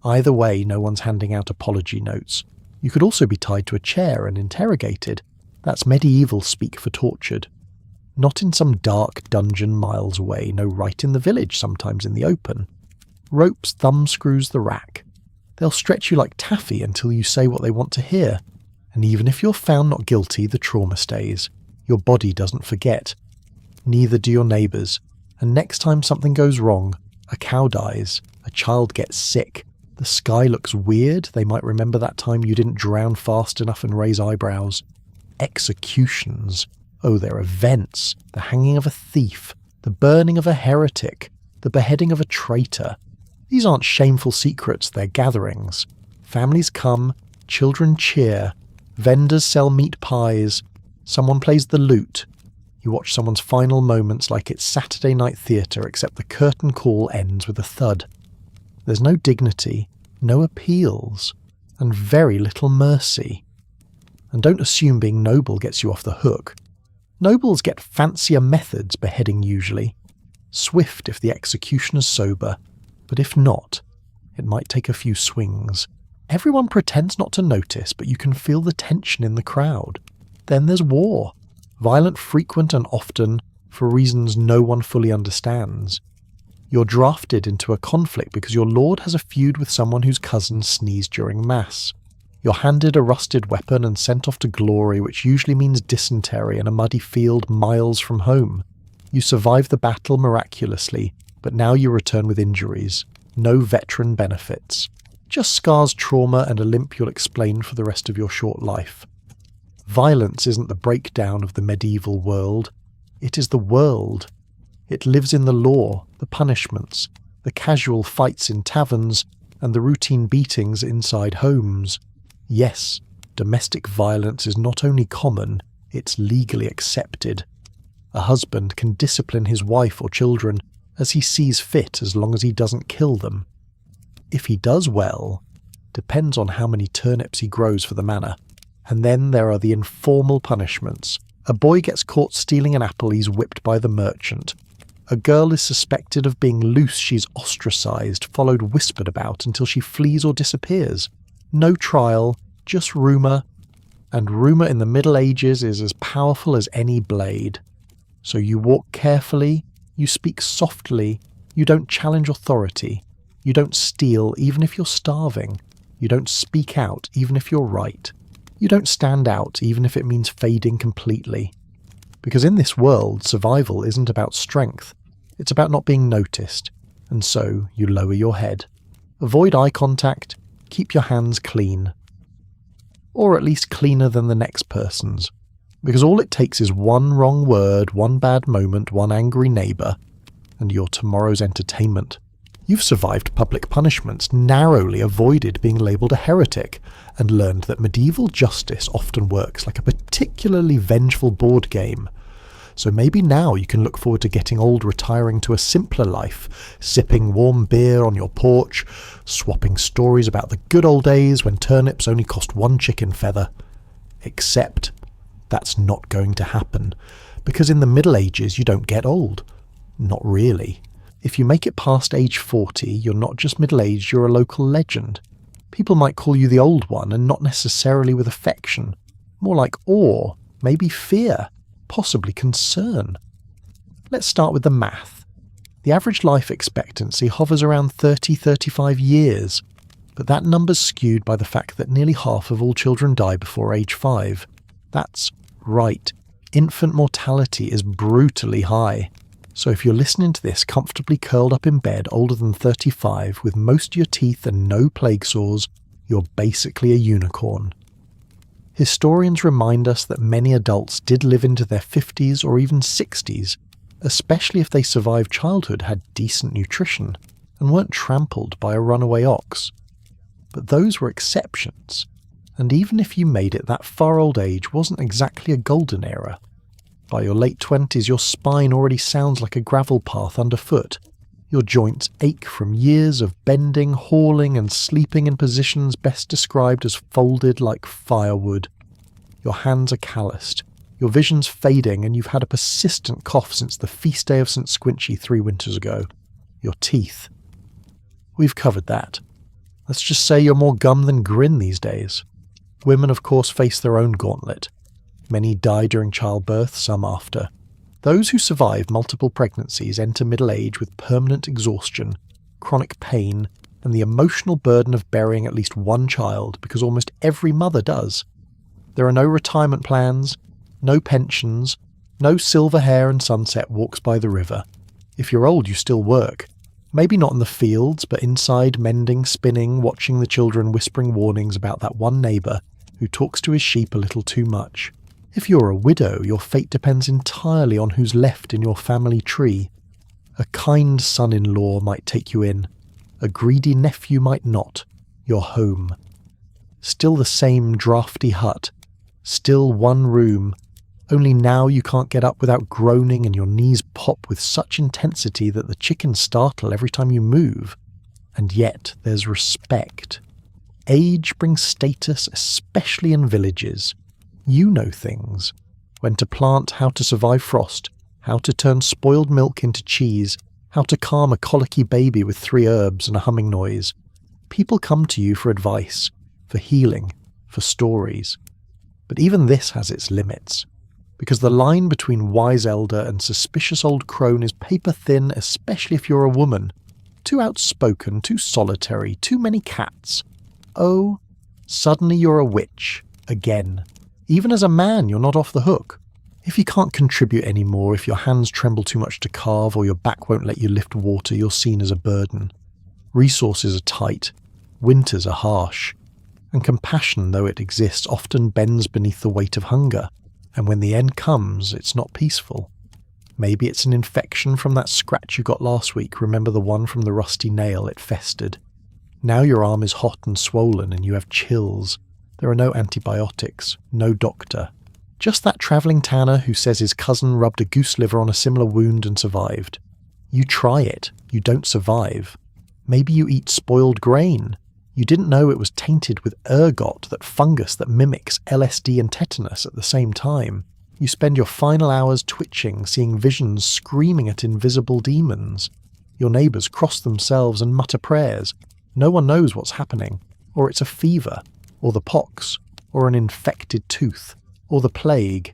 Either way, no one's handing out apology notes. You could also be tied to a chair and interrogated. That's medieval speak for tortured. Not in some dark dungeon miles away, no, right in the village, sometimes in the open. Ropes, thumb screws, the rack. They'll stretch you like taffy until you say what they want to hear. And even if you're found not guilty, the trauma stays. Your body doesn't forget. Neither do your neighbours. And next time something goes wrong, a cow dies, a child gets sick, the sky looks weird, they might remember that time you didn't drown fast enough and raise eyebrows. Executions. Oh, they're events. The hanging of a thief, the burning of a heretic, the beheading of a traitor. These aren't shameful secrets, they're gatherings. Families come, children cheer, vendors sell meat pies, someone plays the lute. You watch someone's final moments like it's Saturday night theatre, except the curtain call ends with a thud. There's no dignity, no appeals, and very little mercy. And don't assume being noble gets you off the hook. Nobles get fancier methods beheading usually. Swift if the executioner's sober, but if not, it might take a few swings. Everyone pretends not to notice, but you can feel the tension in the crowd. Then there's war. Violent, frequent, and often, for reasons no one fully understands. You're drafted into a conflict because your lord has a feud with someone whose cousin sneezed during mass. You're handed a rusted weapon and sent off to glory, which usually means dysentery in a muddy field miles from home. You survive the battle miraculously, but now you return with injuries. No veteran benefits. Just scars, trauma, and a limp you'll explain for the rest of your short life. Violence isn't the breakdown of the medieval world. It is the world. It lives in the law, the punishments, the casual fights in taverns, and the routine beatings inside homes. Yes, domestic violence is not only common, it's legally accepted. A husband can discipline his wife or children as he sees fit as long as he doesn't kill them. If he does well, depends on how many turnips he grows for the manor. And then there are the informal punishments. A boy gets caught stealing an apple, he's whipped by the merchant. A girl is suspected of being loose, she's ostracised, followed whispered about until she flees or disappears. No trial, just rumour. And rumour in the Middle Ages is as powerful as any blade. So you walk carefully, you speak softly, you don't challenge authority, you don't steal even if you're starving, you don't speak out even if you're right. You don't stand out even if it means fading completely. Because in this world, survival isn't about strength, it's about not being noticed, and so you lower your head. Avoid eye contact, keep your hands clean. Or at least cleaner than the next person's. Because all it takes is one wrong word, one bad moment, one angry neighbour, and you're tomorrow's entertainment. You've survived public punishments, narrowly avoided being labelled a heretic, and learned that medieval justice often works like a particularly vengeful board game. So maybe now you can look forward to getting old, retiring to a simpler life, sipping warm beer on your porch, swapping stories about the good old days when turnips only cost one chicken feather. Except that's not going to happen, because in the Middle Ages you don't get old. Not really. If you make it past age 40, you're not just middle-aged, you're a local legend. People might call you the old one, and not necessarily with affection. More like awe, maybe fear, possibly concern. Let's start with the math. The average life expectancy hovers around 30-35 years, but that number's skewed by the fact that nearly half of all children die before age 5. That's right. Infant mortality is brutally high. So if you're listening to this comfortably curled up in bed older than 35 with most of your teeth and no plague sores, you're basically a unicorn. Historians remind us that many adults did live into their 50s or even 60s, especially if they survived childhood, had decent nutrition, and weren't trampled by a runaway ox. But those were exceptions, and even if you made it that far old age wasn't exactly a golden era. By your late 20s, your spine already sounds like a gravel path underfoot. Your joints ache from years of bending, hauling, and sleeping in positions best described as folded like firewood. Your hands are calloused, your vision's fading, and you've had a persistent cough since the feast day of St. Squinchy 3 winters ago. Your teeth. We've covered that. Let's just say you're more gum than grin these days. Women, of course, face their own gauntlet. Many die during childbirth, some after. Those who survive multiple pregnancies enter middle age with permanent exhaustion, chronic pain, and the emotional burden of burying at least one child, because almost every mother does. There are no retirement plans, no pensions, no silver hair and sunset walks by the river. If you're old, you still work. Maybe not in the fields, but inside, mending, spinning, watching the children, whispering warnings about that one neighbour who talks to his sheep a little too much. If you're a widow, your fate depends entirely on who's left in your family tree. A kind son-in-law might take you in. A greedy nephew might not. You're home. Still the same drafty hut. Still one room. Only now you can't get up without groaning and your knees pop with such intensity that the chickens startle every time you move. And yet there's respect. Age brings status, especially in villages. You know things. When to plant, how to survive frost, how to turn spoiled milk into cheese, how to calm a colicky baby with 3 herbs and a humming noise. People come to you for advice, for healing, for stories. But even this has its limits, because the line between wise elder and suspicious old crone is paper thin, especially if you're a woman. Too outspoken, too solitary, too many cats. Oh, suddenly you're a witch, again. Even as a man, you're not off the hook. If you can't contribute anymore, if your hands tremble too much to carve or your back won't let you lift water, you're seen as a burden. Resources are tight. Winters are harsh. And compassion, though it exists, often bends beneath the weight of hunger. And when the end comes, it's not peaceful. Maybe it's an infection from that scratch you got last week. Remember the one from the rusty nail? It festered. Now your arm is hot and swollen and you have chills. There are no antibiotics, no doctor. Just that travelling tanner who says his cousin rubbed a goose liver on a similar wound and survived. You try it, you don't survive. Maybe you eat spoiled grain. You didn't know it was tainted with ergot, that fungus that mimics LSD and tetanus at the same time. You spend your final hours twitching, seeing visions, screaming at invisible demons. Your neighbours cross themselves and mutter prayers. No one knows what's happening. Or it's a fever. Or the pox, or an infected tooth, or the plague.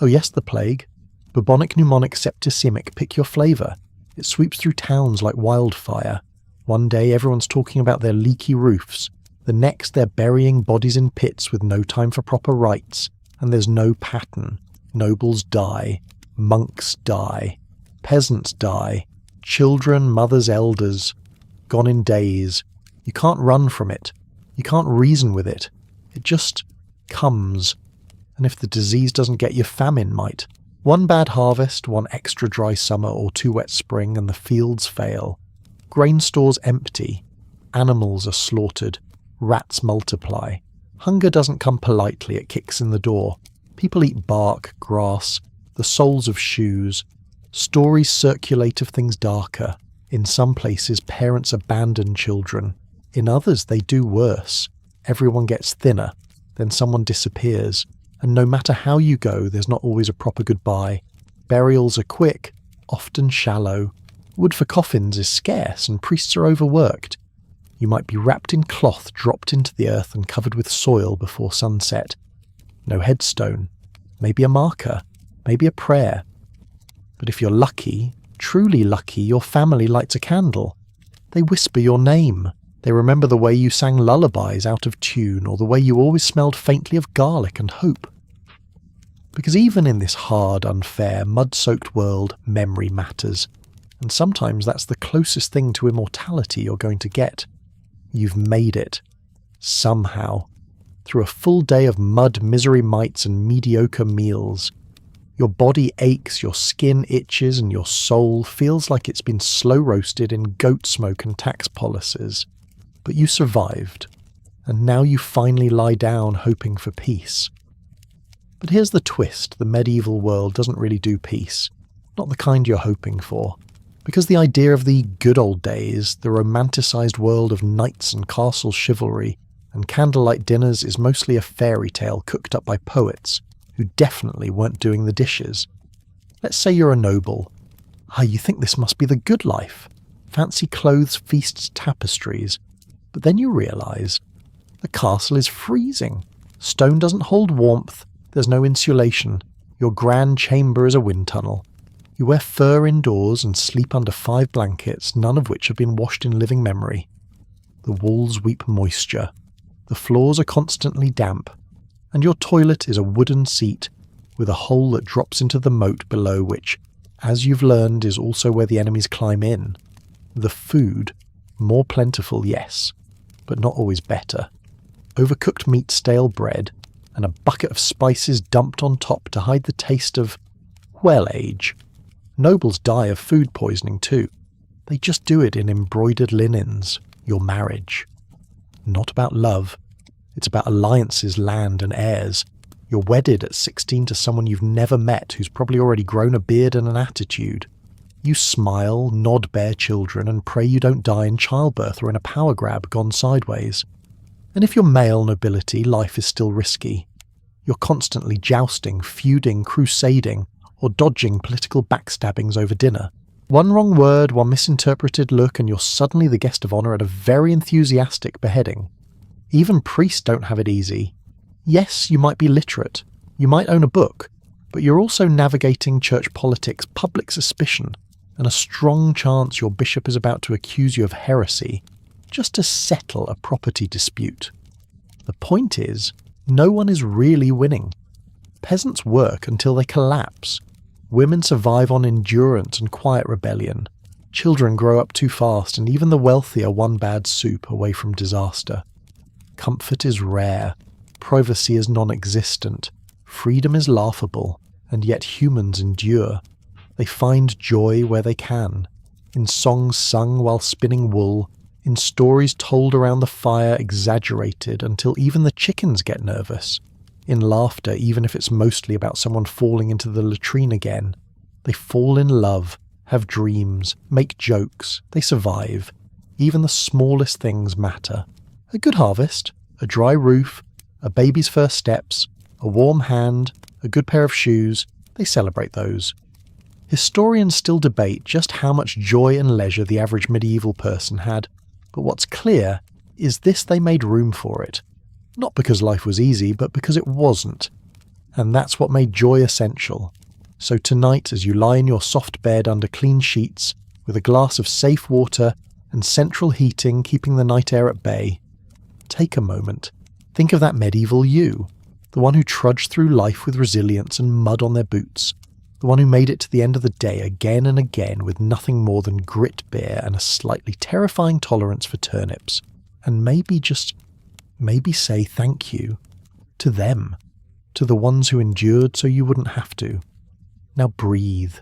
Oh yes, the plague. Bubonic, pneumonic, septicemic, pick your flavour. It sweeps through towns like wildfire. One day everyone's talking about their leaky roofs. The next they're burying bodies in pits with no time for proper rites. And there's no pattern. Nobles die. Monks die. Peasants die. Children, mothers, elders. Gone in days. You can't run from it. You can't reason with it. It just comes. And if the disease doesn't get you, famine might. One bad harvest, one extra dry summer or too wet spring, and the fields fail. Grain stores empty. Animals are slaughtered. Rats multiply. Hunger doesn't come politely, it kicks in the door. People eat bark, grass. the soles of shoes. Stories circulate of things darker. In some places, parents abandon children. In others, they do worse. Everyone gets thinner, then someone disappears. And no matter how you go, there's not always a proper goodbye. Burials are quick, often shallow. Wood for coffins is scarce and priests are overworked. You might be wrapped in cloth dropped into the earth and covered with soil before sunset. No headstone. Maybe a marker. Maybe a prayer. But if you're lucky, truly lucky, your family lights a candle. They whisper your name. They remember the way you sang lullabies out of tune, or the way you always smelled faintly of garlic and hope. Because even in this hard, unfair, mud-soaked world, memory matters. And sometimes that's the closest thing to immortality you're going to get. You've made it. Somehow. Through a full day of mud, misery mites, and mediocre meals. Your body aches, your skin itches, and your soul feels like it's been slow-roasted in goat smoke and tax policies. But you survived, and now you finally lie down hoping for peace. But here's the twist: the medieval world doesn't really do peace. Not the kind you're hoping for. Because the idea of the good old days, the romanticised world of knights and castle chivalry, and candlelight dinners is mostly a fairy tale cooked up by poets, who definitely weren't doing the dishes. Let's say you're a noble. You think this must be the good life. Fancy clothes, feasts, tapestries. But then you realise the castle is freezing. Stone doesn't hold warmth. There's no insulation. Your grand chamber is a wind tunnel. You wear fur indoors and sleep under 5 blankets, none of which have been washed in living memory. The walls weep moisture. The floors are constantly damp. And your toilet is a wooden seat with a hole that drops into the moat below, which, as you've learned, is also where the enemies climb in. The food, more plentiful, yes, but not always better. Overcooked meat, stale bread, and a bucket of spices dumped on top to hide the taste of, well, age. Nobles die of food poisoning too. They just do it in embroidered linens, your marriage. Not about love. It's about alliances, land, and heirs. You're wedded at 16 to someone you've never met who's probably already grown a beard and an attitude. You smile, nod, bear children, and pray you don't die in childbirth or in a power grab gone sideways. And if you're male nobility, life is still risky. You're constantly jousting, feuding, crusading, or dodging political backstabbings over dinner. One wrong word, one misinterpreted look, and you're suddenly the guest of honour at a very enthusiastic beheading. Even priests don't have it easy. Yes, you might be literate, you might own a book, but you're also navigating church politics, public suspicion, and a strong chance your bishop is about to accuse you of heresy, just to settle a property dispute. The point is, no one is really winning. Peasants work until they collapse. Women survive on endurance and quiet rebellion. Children grow up too fast, and even the wealthy are one bad soup away from disaster. Comfort is rare, privacy is non-existent, freedom is laughable, and yet humans endure. They find joy where they can, in songs sung while spinning wool, in stories told around the fire exaggerated until even the chickens get nervous, in laughter even if it's mostly about someone falling into the latrine again. They fall in love, have dreams, make jokes, they survive. Even the smallest things matter. A good harvest, a dry roof, a baby's first steps, a warm hand, a good pair of shoes, they celebrate those. Historians still debate just how much joy and leisure the average medieval person had, but what's clear is this: they made room for it. Not because life was easy, but because it wasn't. And that's what made joy essential. So tonight, as you lie in your soft bed under clean sheets, with a glass of safe water and central heating keeping the night air at bay, take a moment. Think of that medieval you, the one who trudged through life with resilience and mud on their boots, the one who made it to the end of the day again and again with nothing more than grit beer and a slightly terrifying tolerance for turnips, and maybe say thank you to them, to the ones who endured so you wouldn't have to. Now breathe,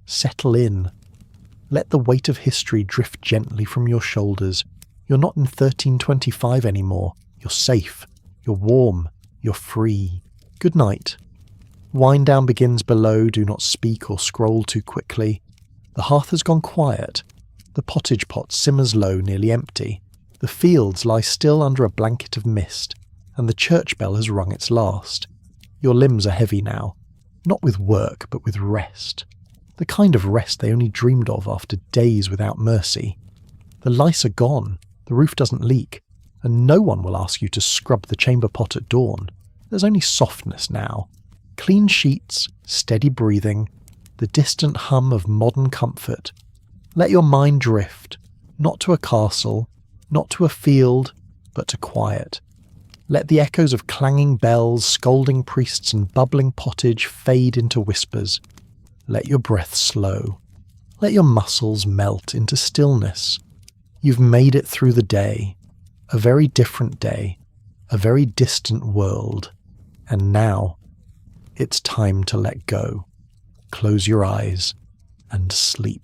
settle in, let the weight of history drift gently from your shoulders. You're not in 1325 anymore. You're safe, you're warm, you're free. Good night. Wind down begins below, do not speak or scroll too quickly. The hearth has gone quiet. The pottage pot simmers low, nearly empty. The fields lie still under a blanket of mist, and the church bell has rung its last. Your limbs are heavy now, not with work but with rest. The kind of rest they only dreamed of after days without mercy. The lice are gone, the roof doesn't leak, and no one will ask you to scrub the chamber pot at dawn. There's only softness now. Clean sheets, steady breathing, the distant hum of modern comfort. Let your mind drift, not to a castle, not to a field, but to quiet. Let the echoes of clanging bells, scolding priests and bubbling pottage fade into whispers. Let your breath slow. Let your muscles melt into stillness. You've made it through the day, a very different day, a very distant world, and now it's time to let go. Close your eyes and sleep.